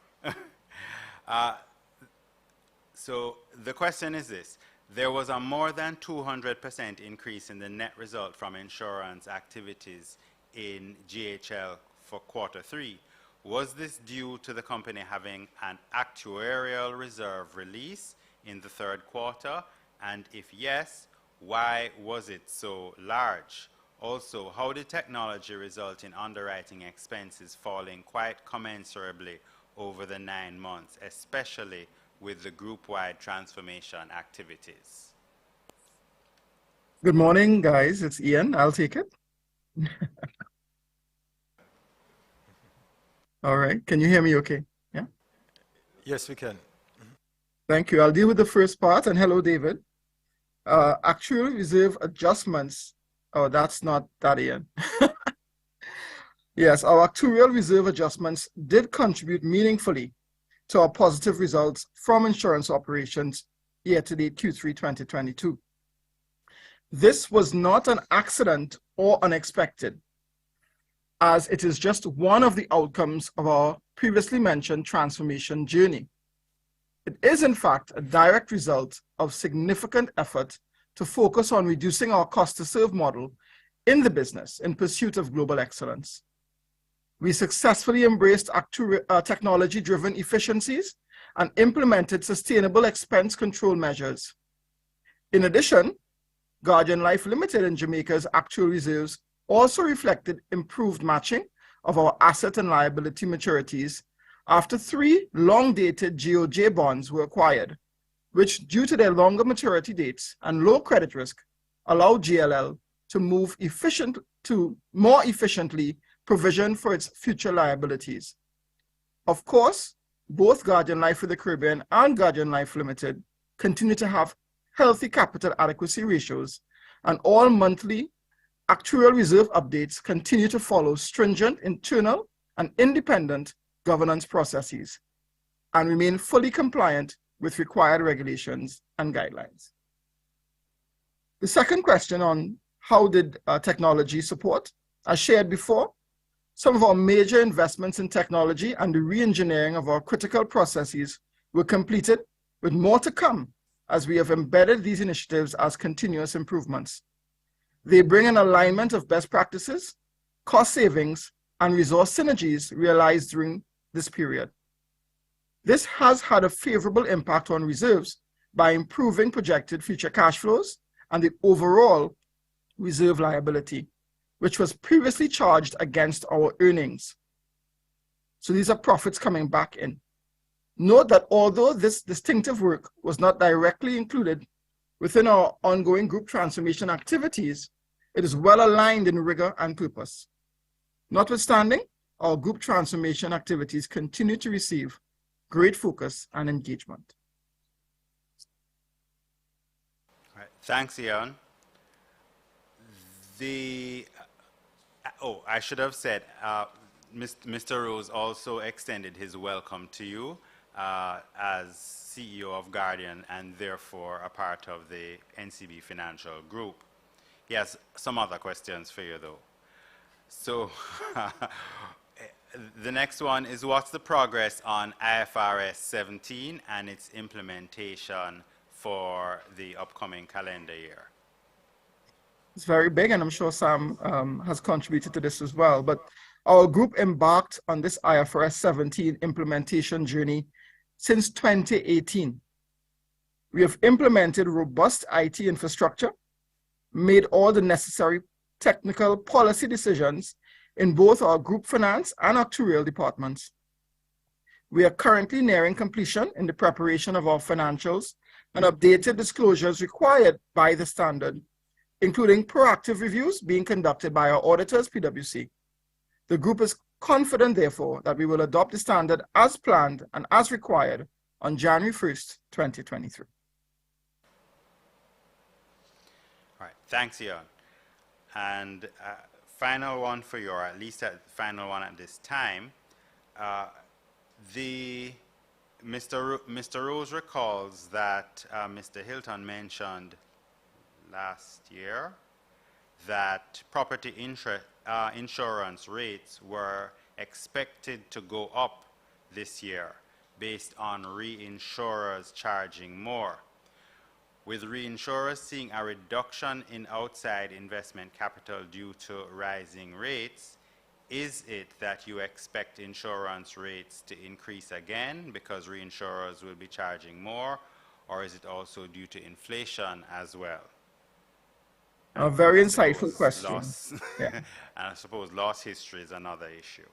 So the question is this. There was a more than 200% increase in the net result from insurance activities in GHL for Q3. Was this due to the company having an actuarial reserve release in the third quarter? And if yes, why was it so large? Also, how did technology result in underwriting expenses falling quite commensurably over the 9 months, especially with the group-wide transformation activities? Good morning, guys. It's Ian. I'll take it. All right. Can you hear me okay? Yeah? Yes, we can. Thank you. I'll deal with the first part. And hello, David. Actual reserve adjustments. Oh, that's not that, Ian. Yes, our actuarial reserve adjustments did contribute meaningfully to our positive results from insurance operations year-to-date Q3 2022. This was not an accident or unexpected, as it is just one of the outcomes of our previously mentioned transformation journey. It is, in fact, a direct result of significant effort to focus on reducing our cost-to-serve model in the business in pursuit of global excellence. We successfully embraced technology-driven efficiencies and implemented sustainable expense control measures. In addition, Guardian Life Limited in Jamaica's actual reserves also reflected improved matching of our asset and liability maturities after 3 long-dated GOJ bonds were acquired, which, due to their longer maturity dates and low credit risk, allowed GLL to more efficiently provision for its future liabilities. Of course, both Guardian Life of the Caribbean and Guardian Life Limited continue to have healthy capital adequacy ratios, and all monthly actuarial reserve updates continue to follow stringent internal and independent governance processes and remain fully compliant with required regulations and guidelines. The second question on how did technology support? As shared before, some of our major investments in technology and the re-engineering of our critical processes were completed, with more to come as we have embedded these initiatives as continuous improvements. They bring an alignment of best practices, cost savings, and resource synergies realized during this period. This has had a favorable impact on reserves by improving projected future cash flows and the overall reserve liability, which was previously charged against our earnings. So these are profits coming back in. Note that although this distinctive work was not directly included within our ongoing group transformation activities, it is well aligned in rigor and purpose. Notwithstanding, our group transformation activities continue to receive great focus and engagement. All right. Thanks, Ian. I should have said, Mr. Rose also extended his welcome to you as CEO of Guardian and therefore a part of the NCB Financial Group. He has some other questions for you, though. So the next one is, what's the progress on IFRS 17 and its implementation for the upcoming calendar year? It's very big, and I'm sure Sam has contributed to this as well. But our group embarked on this IFRS 17 implementation journey since 2018. We have implemented robust IT infrastructure, made all the necessary technical policy decisions in both our group finance and actuarial departments. We are currently nearing completion in the preparation of our financials and updated disclosures required by the standard, including proactive reviews being conducted by our auditors, PwC. The group is confident, therefore, that we will adopt the standard as planned and as required on January 1st, 2023. All right, thanks, Ian. And final one for you, or at least a final one at this time. The Mr. Rose recalls that Mr. Hilton mentioned last year that property insurance rates were expected to go up this year based on reinsurers charging more. With reinsurers seeing a reduction in outside investment capital due to rising rates, is it that you expect insurance rates to increase again because reinsurers will be charging more, or is it also due to inflation as well? A very insightful question. Yeah. And I suppose loss history is another issue.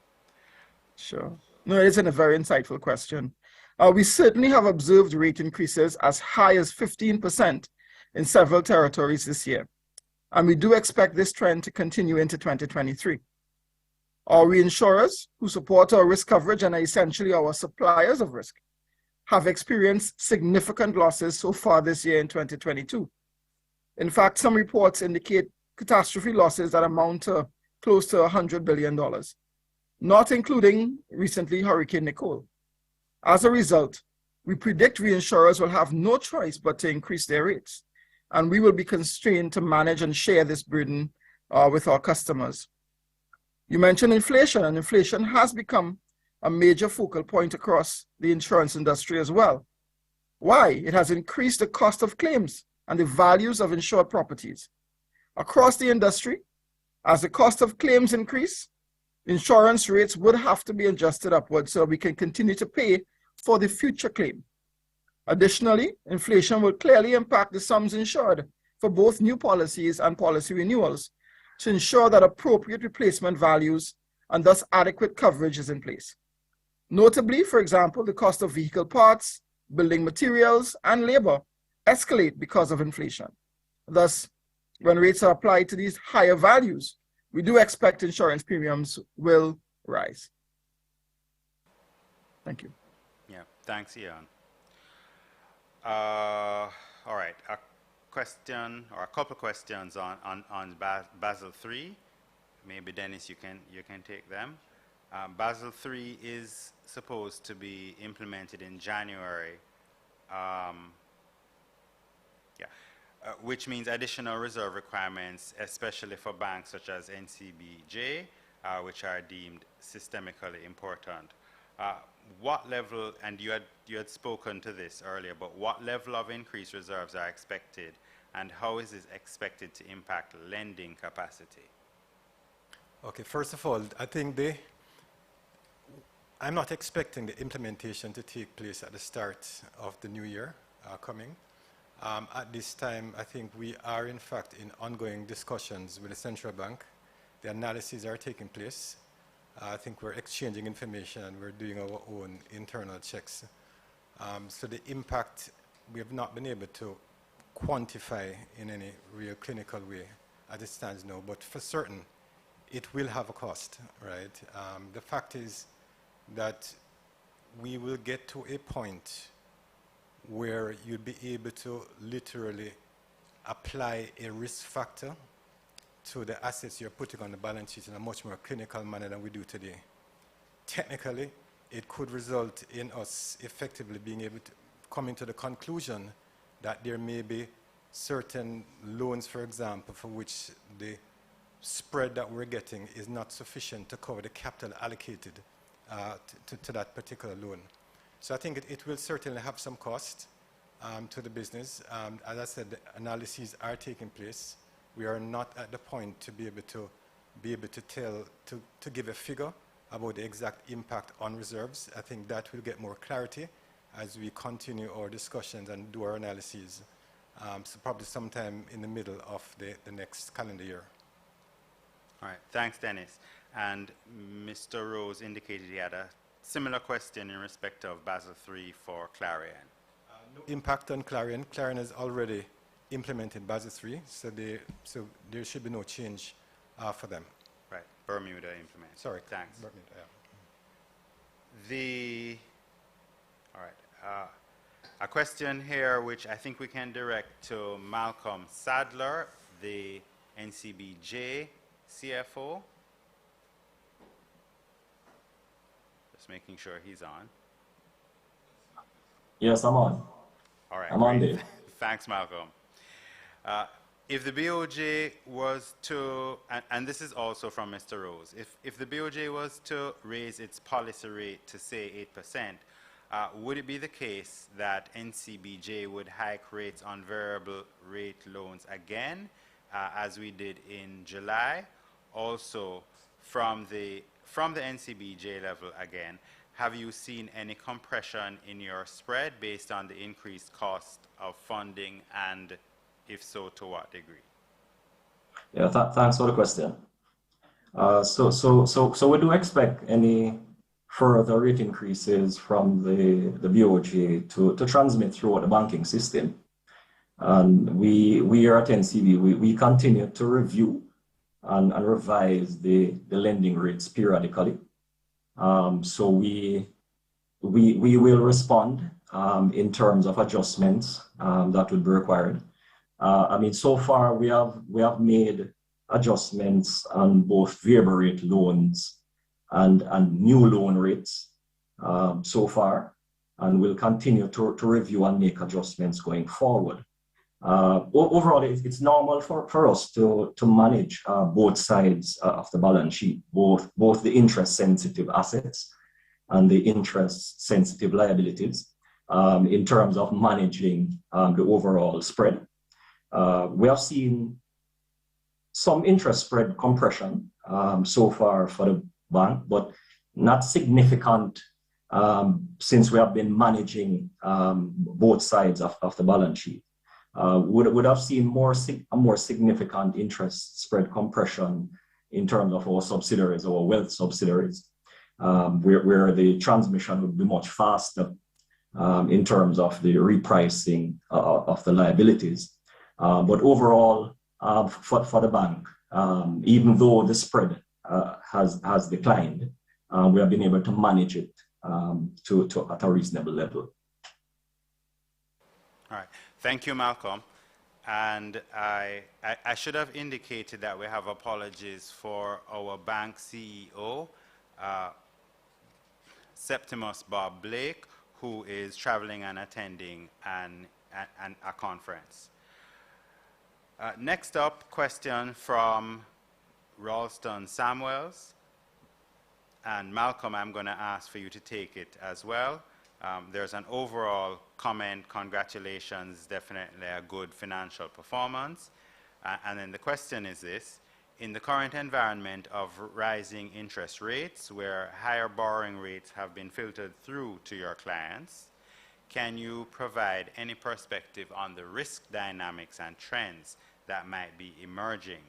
Sure. No, it isn't a very insightful question. We certainly have observed rate increases as high as 15% in several territories this year, and we do expect this trend to continue into 2023. Our reinsurers, who support our risk coverage and are essentially our suppliers of risk, have experienced significant losses so far this year in 2022. In fact, some reports indicate catastrophe losses that amount to close to $100 billion, not including recently Hurricane Nicole. As a result, we predict reinsurers will have no choice but to increase their rates, and we will be constrained to manage and share this burden with our customers. You mentioned inflation, and inflation has become a major focal point across the insurance industry as well. Why? It has increased the cost of claims and the values of insured properties. Across the industry, as the cost of claims increase, insurance rates would have to be adjusted upwards so we can continue to pay for the future claim. Additionally, inflation will clearly impact the sums insured for both new policies and policy renewals to ensure that appropriate replacement values and thus adequate coverage is in place. Notably, for example, the cost of vehicle parts, building materials, and labor escalate because of inflation. Thus, when rates are applied to these higher values, we do expect insurance premiums will rise. Thank you. Yeah, thanks, Ian. All right, a question or a couple of questions on Basel III. Maybe Dennis, you can take them. Basel III is supposed to be implemented in January. Which means additional reserve requirements, especially for banks such as NCBFG, which are deemed systemically important. What level, and you had spoken to this earlier, but what level of increased reserves are expected, and how is this expected to impact lending capacity? Okay, first of all, I think I'm not expecting the implementation to take place at the start of the new year coming. At this time, I think we are, in fact, in ongoing discussions with the central bank. The analyses are taking place. I think we're exchanging information and we're doing our own internal checks. So the impact, we have not been able to quantify in any real clinical way as it stands now, but for certain, it will have a cost, right? The fact is that we will get to a point where you'll be able to literally apply a risk factor to the assets you're putting on the balance sheet in a much more clinical manner than we do today. Technically, it could result in us effectively being able to coming to the conclusion that there may be certain loans, for example, for which the spread that we're getting is not sufficient to cover the capital allocated to that particular loan. So I think it will certainly have some cost to the business. As I said, the analyses are taking place. We are not at the point to be able to give a figure about the exact impact on reserves. I think that will get more clarity as we continue our discussions and do our analyses. So probably sometime in the middle of the next calendar year. All right, thanks, Dennis. And Mr. Rose indicated he had a similar question in respect of Basel III for Clarion. No impact on Clarion. Clarion has already implemented Basel III, so there should be no change for them. Right, Bermuda implemented. Sorry, thanks. Bermuda, yeah. All right, a question here which I think we can direct to Malcolm Sadler, the NCBJ CFO. Just making sure he's on. Yes, I'm on. All right, I'm on great. there. Thanks, Malcolm. If the BOJ was to, and this is also from Mr. Rose, if the BOJ was to raise its policy rate to say 8%, would it be the case that NCBJ would hike rates on variable rate loans again, as we did in July? Also, from the NCBJ level again, have you seen any compression in your spread based on the increased cost of funding, and if so, to what degree? Yeah, thanks for the question. So we do expect any further rate increases from the BOJ to transmit throughout the banking system. And we are at NCB, we continue to review and revise the lending rates periodically. So we will respond in terms of adjustments that would be required. I mean, so far we have made adjustments on both variable rate loans and new loan rates so far, and we'll continue to review and make adjustments going forward. Overall, it's normal for us to manage both sides of the balance sheet, both the interest-sensitive assets and the interest-sensitive liabilities in terms of managing the overall spread. We have seen some interest spread compression so far for the bank, but not significant since we have been managing both sides of the balance sheet. Would have seen a more significant interest spread compression in terms of our subsidiaries, our wealth subsidiaries, where the transmission would be much faster in terms of the repricing of the liabilities. But overall, for the bank, even though the spread has declined, we have been able to manage it at a reasonable level. All right. Thank you, Malcolm. And I should have indicated that we have apologies for our bank CEO, Septimus Bob Blake, who is traveling and attending a conference. Next up, question from Ralston Samuels. And Malcolm, I'm going to ask for you to take it as well. There's an overall comment, congratulations, definitely a good financial performance. And then the question is this: in the current environment of rising interest rates, where higher borrowing rates have been filtered through to your clients, can you provide any perspective on the risk dynamics and trends that might be emerging?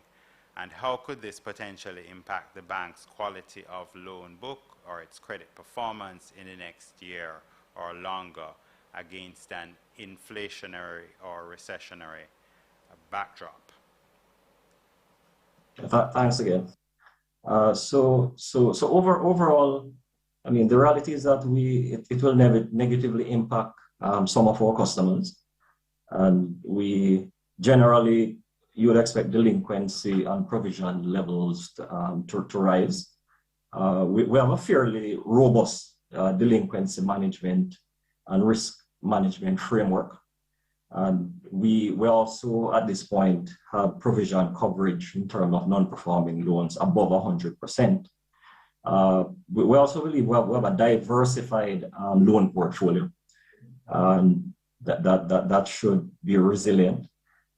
And how could this potentially impact the bank's quality of loan book or its credit performance in the next year or longer against an inflationary or recessionary backdrop? Thanks again. So overall, I mean, the reality is that it will never negatively impact some of our customers, and we generally, you would expect delinquency and provision levels to rise. We have a fairly robust delinquency management and risk management framework. And we also, at this point, have provision coverage in terms of non-performing loans above 100%. We also believe we have a diversified loan portfolio, and that should be resilient.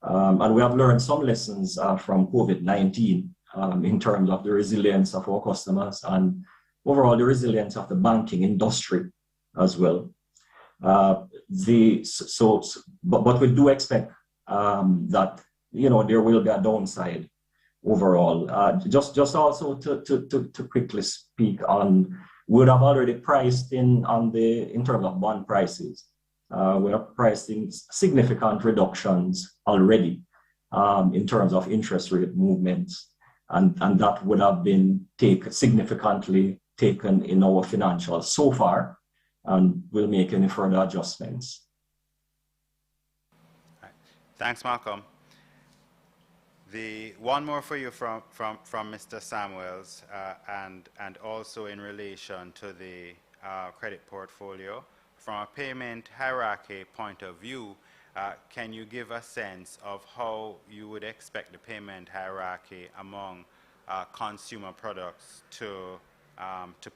And we have learned some lessons from COVID-19 in terms of the resilience of our customers and overall the resilience of the banking industry as well. But we do expect that there will be a downside overall. Just also to quickly speak on, we would have already priced in terms of bond prices. We are pricing significant reductions already in terms of interest rate movements, and that would have been significantly taken in our financials so far, and we'll make any further adjustments. Right. Thanks, Malcolm. The one more for you from Mr. Samuels, and also in relation to the credit portfolio from a payment hierarchy point of view, can you give a sense of how you would expect the payment hierarchy among consumer products to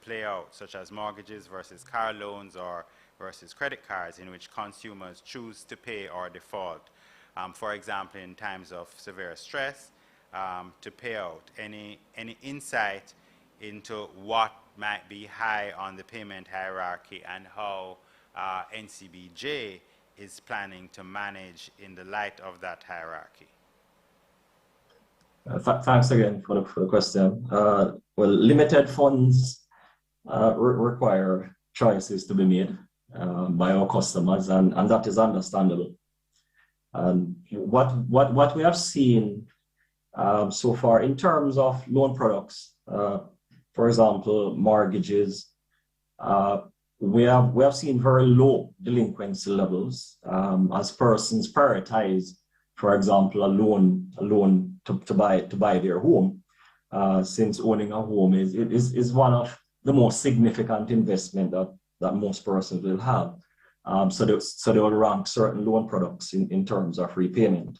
play out, such as mortgages versus car loans or versus credit cards, in which consumers choose to pay or default? For example, in times of severe stress, to pay out. Any insight into what might be high on the payment hierarchy and how NCBJ is planning to manage in the light of that hierarchy? Thanks again for the question. Well, limited funds require choices to be made by our customers, and that is understandable. What we have seen so far in terms of loan products, for example, mortgages, we have seen very low delinquency levels as persons prioritize, for example, a loan to buy their home, since owning a home is one of the most significant investment that most persons will have. So they will rank certain loan products in terms of repayment.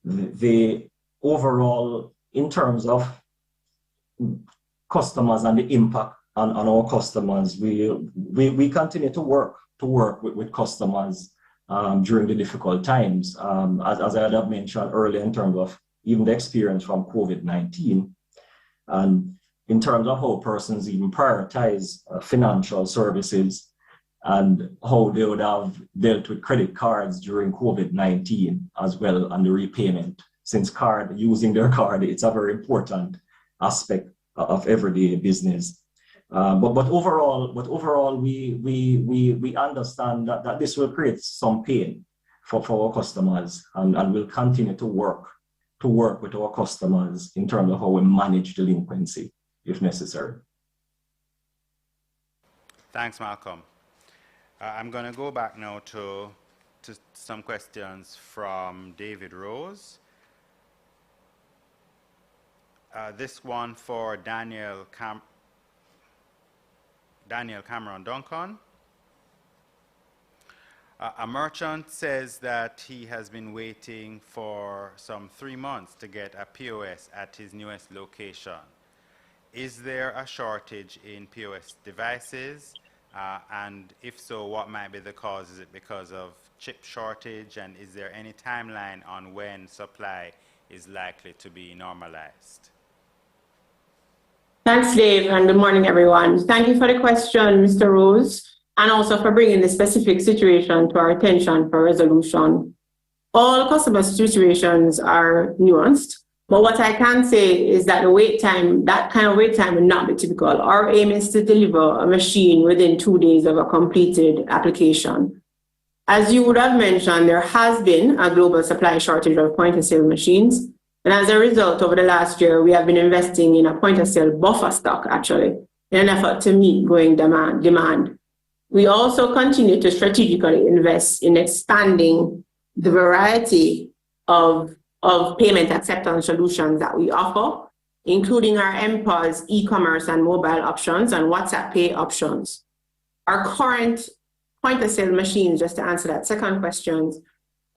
The overall, in terms of customers and the impact on our customers, we continue to work with customers during the difficult times. As I had mentioned earlier, in terms of even the experience from COVID-19, and in terms of how persons even prioritize financial services and how they would have dealt with credit cards during COVID-19 as well, and the repayment. Since using their card, it's a very important aspect of everyday business. But overall, we understand that this will create some pain for our customers, and we'll continue to work with our customers in terms of how we manage delinquency if necessary. Thanks, Malcolm. I'm going to go back now to some questions from David Rose. This one for Daniel Cameron Duncan. A merchant says that he has been waiting for some 3 months to get a POS at his newest location. Is there a shortage in POS devices? And if so, what might be the cause? Is it because of chip shortage? And is there any timeline on when supply is likely to be normalized? Thanks, Dave, and good morning, everyone. Thank you for the question, Mr. Rose, and also for bringing the specific situation to our attention for resolution. All customer situations are nuanced, but what I can say is that the wait time, that kind of wait time will not be typical. Our aim is to deliver a machine within 2 days of a completed application. As you would have mentioned, there has been a global supply shortage of point-of-sale machines. And as a result, over the last year, we have been investing in a point-of-sale buffer stock, actually, in an effort to meet growing demand. We also continue to strategically invest in expanding the variety of payment acceptance solutions that we offer, including our MPOS e-commerce and mobile options and WhatsApp Pay options. Our current point-of-sale machines, just to answer that second question,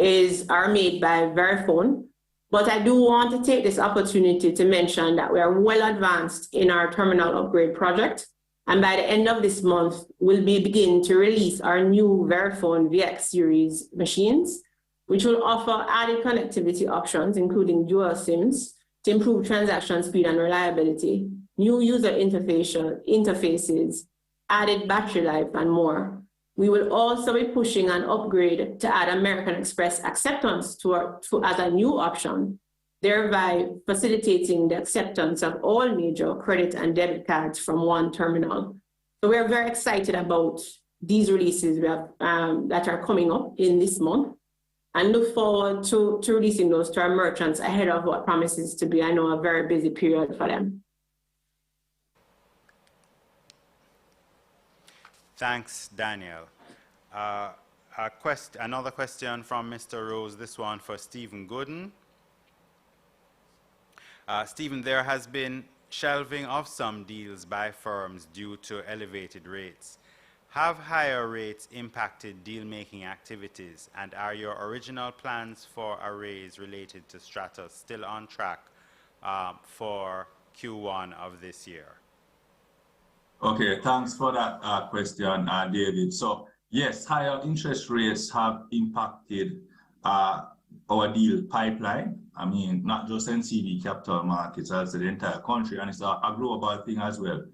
are made by Verifone. But I do want to take this opportunity to mention that we are well advanced in our terminal upgrade project. And by the end of this month, we'll begin to release our new Verifone VX series machines, which will offer added connectivity options, including dual SIMs, to improve transaction speed and reliability, new user interfaces, added battery life, and more. We will also be pushing an upgrade to add American Express acceptance as a new option, thereby facilitating the acceptance of all major credit and debit cards from one terminal. So we're very excited about these releases that are coming up in this month, and look forward to releasing those to our merchants ahead of what promises to be, I know, a very busy period for them. Thanks, Daniel. Another question from Mr. Rose, this one for Stephen Gooden. Stephen, there has been shelving of some deals by firms due to elevated rates. Have higher rates impacted deal-making activities, and are your original plans for a raise related to Stratos still on track for Q1 of this year? Okay, thanks for that question, David. So yes, higher interest rates have impacted our deal pipeline. I mean, not just NCB capital markets, as the entire country, and it's a global thing as well.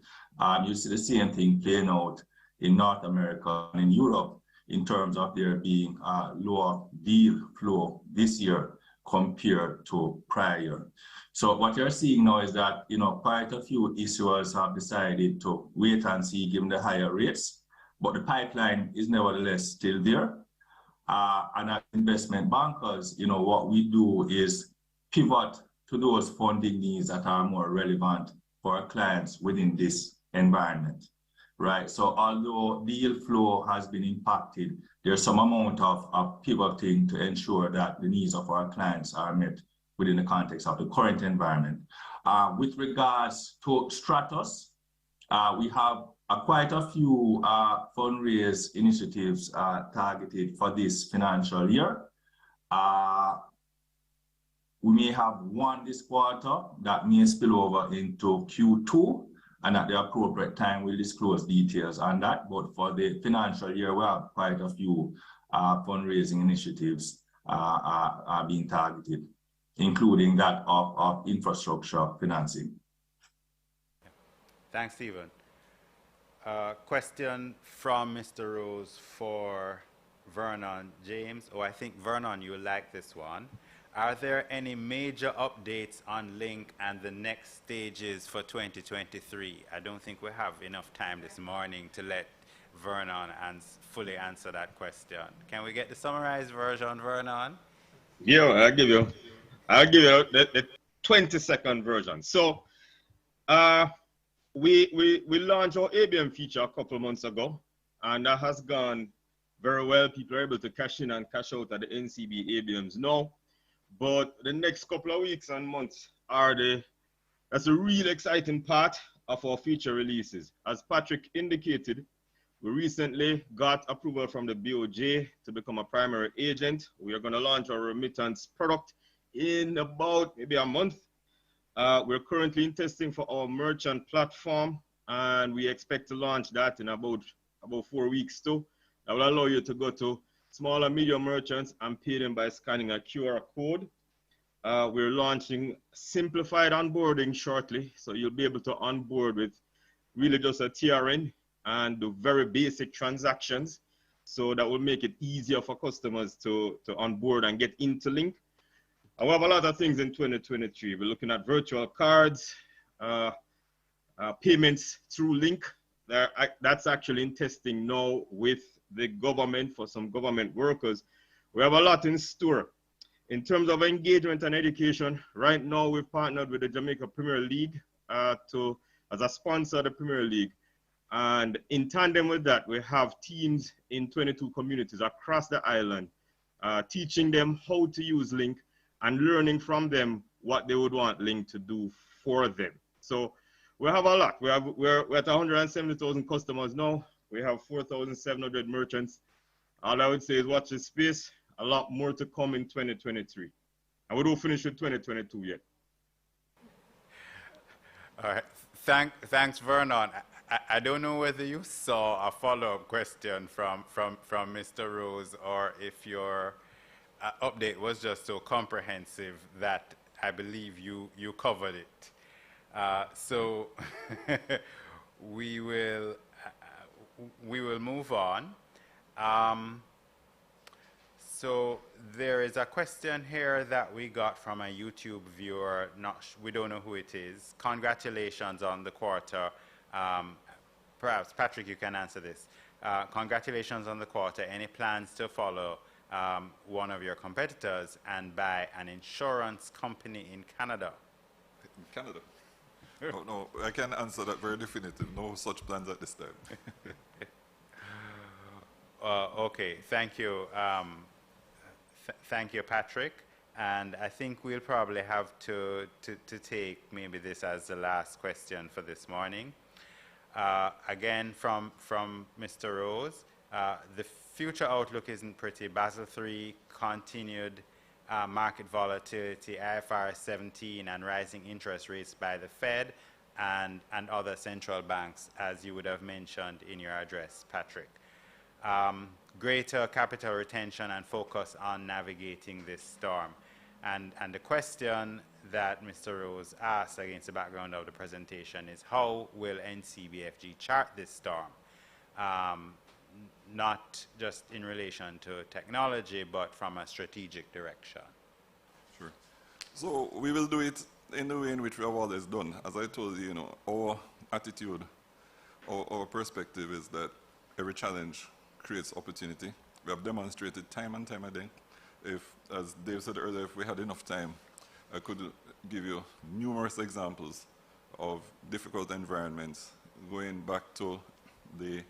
You see the same thing playing out in North America and in Europe in terms of there being lower deal flow this year compared to prior. So what you're seeing now is that, quite a few issuers have decided to wait and see given the higher rates, but the pipeline is nevertheless still there. And as investment bankers, what we do is pivot to those funding needs that are more relevant for our clients within this environment, right? So although deal flow has been impacted, there's some amount of pivoting to ensure that the needs of our clients are met within the context of the current environment. With regards to Stratos, we have quite a few fundraise initiatives targeted for this financial year. We may have one this quarter that may spill over into Q2, and at the appropriate time, we'll disclose details on that. But for the financial year, we have quite a few fundraising initiatives are being targeted, including that of infrastructure financing. Thanks, Stephen. Question from Mr. Rose for Vernon James. Oh, I think, Vernon, you will like this one. Are there any major updates on Link and the next stages for 2023? I don't think we have enough time this morning to let Vernon fully answer that question. Can we get the summarized version, Vernon? Yeah, I'll give you the 20-second version. So we launched our ABM feature a couple of months ago, and that has gone very well. People are able to cash in and cash out at the NCB ABMs now. But the next couple of weeks and months that's a really exciting part of our feature releases. As Patrick indicated, we recently got approval from the BOJ to become a primary agent. We are going to launch our remittance product in about maybe a month. We're currently in testing for our merchant platform, and we expect to launch that in about 4 weeks too. That will allow you to go to small and medium merchants and pay them by scanning a QR code. We're launching simplified onboarding shortly, so you'll be able to onboard with really just a TRN and do very basic transactions. So that will make it easier for customers to onboard and get into Link. And we have a lot of things in 2023. We're looking at virtual cards, payments through Link. That's actually in testing now with the government for some government workers. We have a lot in store. In terms of engagement and education, right now we've partnered with the Jamaica Premier League as a sponsor of the Premier League. And in tandem with that, we have teams in 22 communities across the island, teaching them how to use Link and learning from them what they would want Link to do for them. So we have a lot. We're at 170,000 customers now. We have 4,700 merchants. All I would say is watch this space. A lot more to come in 2023. And we don't finish with 2022 yet. All right. Thanks, Vernon. I don't know whether you saw a follow-up question from Mr. Rose, or if your update was just so comprehensive that I believe you covered it. So we will move on. So there is a question here that we got from a YouTube viewer. We don't know who it is. Congratulations on the quarter. Perhaps, Patrick, you can answer this. Congratulations on the quarter. Any plans to follow one of your competitors and buy an insurance company in Canada? In Canada? Oh, no, I can answer that very definitive. No such plans at this time. Okay, thank you. Thank you, Patrick. And I think we'll probably have to take maybe this as the last question for this morning. again, from Mr. Rose, the future outlook isn't pretty. Basel III, continued market volatility, IFRS 17, and rising interest rates by the Fed and other central banks, as you would have mentioned in your address, Patrick. Greater capital retention and focus on navigating this storm. And the question that Mr. Rose asked against the background of the presentation is, how will NCBFG chart this storm? Not just in relation to technology, but from a strategic direction. Sure. So we will do it in the way in which we have always done. As I told you, our attitude, our perspective is that every challenge creates opportunity. We have demonstrated time and time again. If, as Dave said earlier, if we had enough time, I could give you numerous examples of difficult environments, going back to the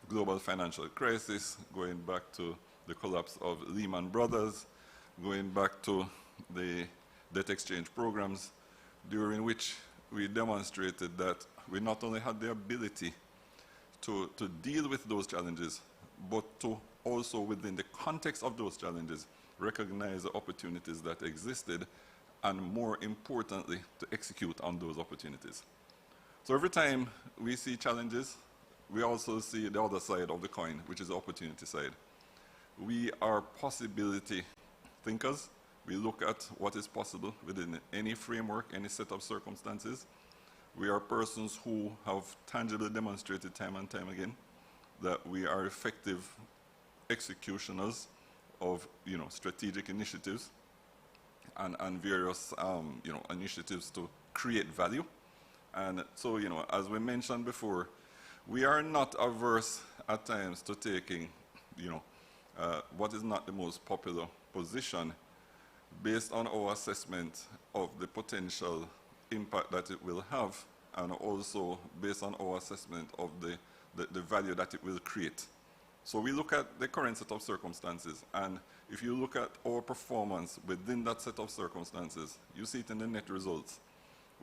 global financial crisis, going back to the collapse of Lehman Brothers, going back to the debt exchange programs, during which we demonstrated that we not only had the ability to deal with those challenges, but to also, within the context of those challenges, recognize the opportunities that existed, and more importantly, to execute on those opportunities. So every time we see challenges, we also see the other side of the coin, which is the opportunity side. We are possibility thinkers. We look at what is possible within any framework, any set of circumstances. We are persons who have tangibly demonstrated time and time again that we are effective executioners of strategic initiatives and various initiatives to create value. And so, as we mentioned before, we are not averse at times to taking what is not the most popular position based on our assessment of the potential impact that it will have, and also based on our assessment of the value that it will create. So we look at the current set of circumstances, and if you look at our performance within that set of circumstances, you see it in the net results.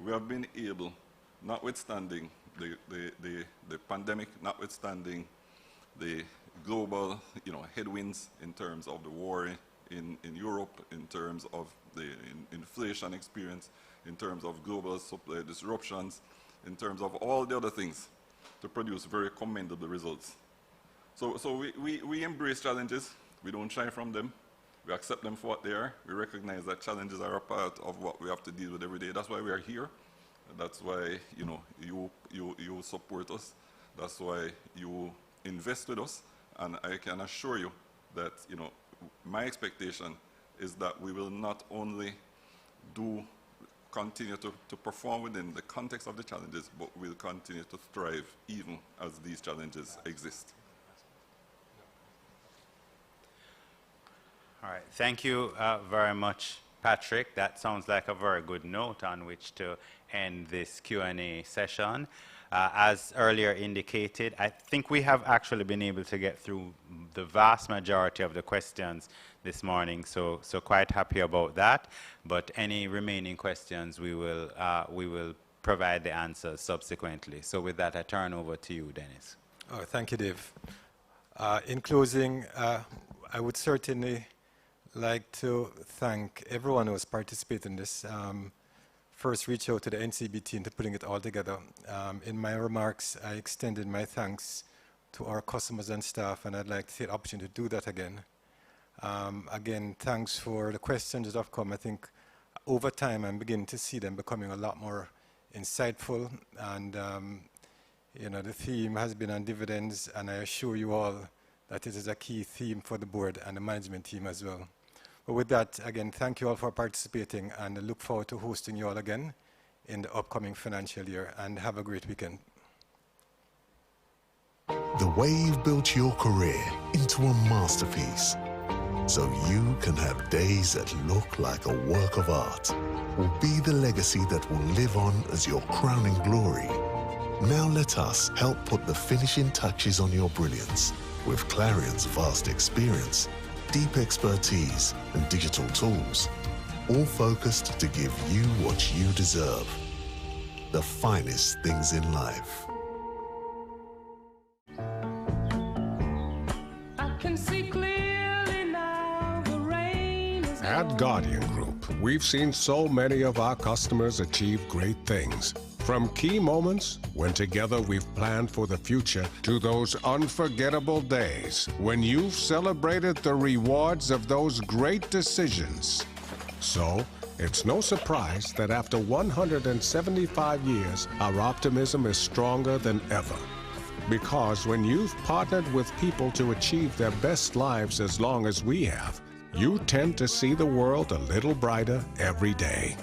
We have been able, notwithstanding the pandemic, notwithstanding the global headwinds in terms of the war in Europe, in terms of the inflation experience, in terms of global supply disruptions, in terms of all the other things, to produce very commendable results. So we embrace challenges. We don't shy from them. We accept them for what they are. We recognize that challenges are a part of what we have to deal with every day. That's why we are here. That's why you support us. That's why you invest with us. And I can assure you that my expectation is that we will not only continue to perform within the context of the challenges, but we'll continue to thrive even as these challenges exist. All right, thank you very much, Patrick. That sounds like a very good note on which to end this Q&A session. As earlier indicated, I think we have actually been able to get through the vast majority of the questions this morning, so quite happy about that. But any remaining questions, we will provide the answers subsequently. So with that, I turn over to you, Dennis. Oh, thank you, Dave. In closing, I would certainly like to thank everyone who has participated in this. First, reach out to the NCB team to putting it all together. In my remarks, I extended my thanks to our customers and staff, and I'd like to take the opportunity to do that again. Again, thanks for the questions that have come. I think over time, I'm beginning to see them becoming a lot more insightful, and the theme has been on dividends, and I assure you all that it is a key theme for the board and the management team as well. But with that, again, thank you all for participating, and I look forward to hosting you all again in the upcoming financial year, and have a great weekend. The way you've built your career into a masterpiece, so you can have days that look like a work of art, will be the legacy that will live on as your crowning glory. Now let us help put the finishing touches on your brilliance with Clarion's vast experience, deep expertise, and digital tools, all focused to give you what you deserve, the finest things in life. At Guardian Group, we've seen so many of our customers achieve great things. From key moments when together we've planned for the future to those unforgettable days when you've celebrated the rewards of those great decisions. So, it's no surprise that after 175 years, our optimism is stronger than ever. Because when you've partnered with people to achieve their best lives as long as we have, you tend to see the world a little brighter every day.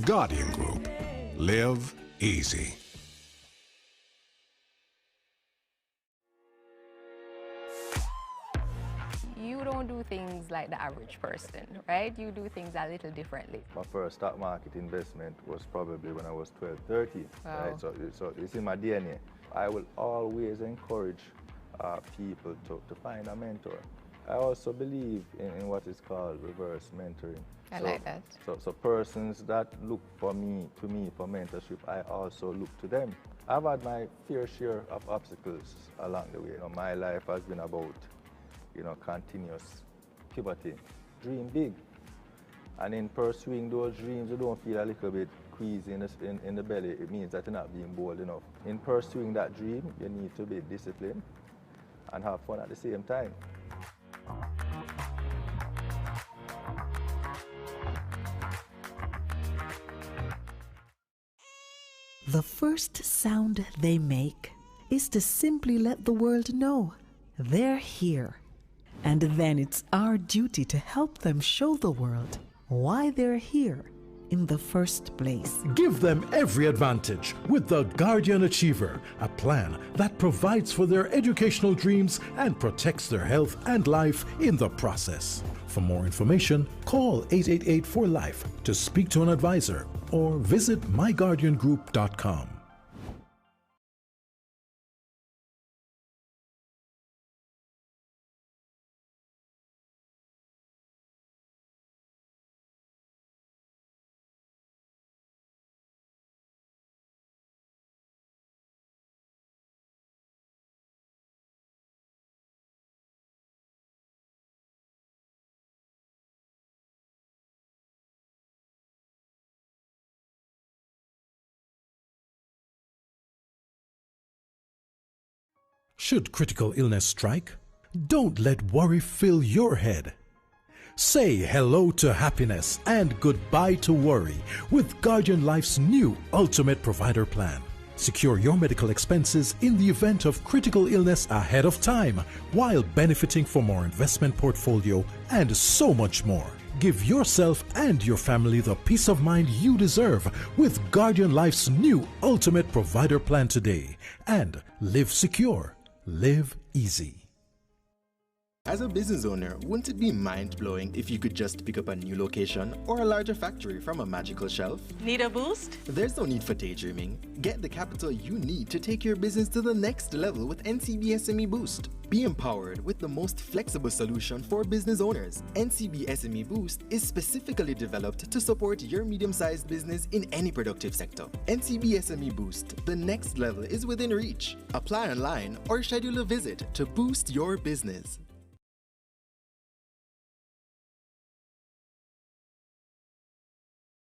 Guardian Group. Live easy. You don't do things like the average person, right? You do things a little differently. My first stock market investment was probably when I was 12, 13. Wow. Right? So it's in my DNA. I will always encourage people to find a mentor. I also believe in what is called reverse mentoring. I like that. So persons that look to me for mentorship, I also look to them. I've had my fair share of obstacles along the way. My life has been about, continuous pivoting. Dream big. And in pursuing those dreams, you don't feel a little bit queasy in the belly. It means that you're not being bold enough. In pursuing that dream, you need to be disciplined and have fun at the same time. The first sound they make is to simply let the world know they're here. And then it's our duty to help them show the world why they're here in the first place. Give them every advantage with the Guardian Achiever, a plan that provides for their educational dreams and protects their health and life in the process. For more information, call 888-4LIFE to speak to an advisor or visit myguardiangroup.com. Should critical illness strike, don't let worry fill your head. Say hello to happiness and goodbye to worry with Guardian Life's new Ultimate Provider Plan. Secure your medical expenses in the event of critical illness ahead of time while benefiting from our investment portfolio and so much more. Give yourself and your family the peace of mind you deserve with Guardian Life's new Ultimate Provider Plan today. And live secure. Live easy. As a business owner, wouldn't it be mind-blowing if you could just pick up a new location or a larger factory from a magical shelf? Need a boost? There's no need for daydreaming. Get the capital you need to take your business to the next level with NCB SME Boost. Be empowered with the most flexible solution for business owners. NCB SME Boost is specifically developed to support your medium-sized business in any productive sector. NCB SME Boost, the next level is within reach. Apply online or schedule a visit to boost your business.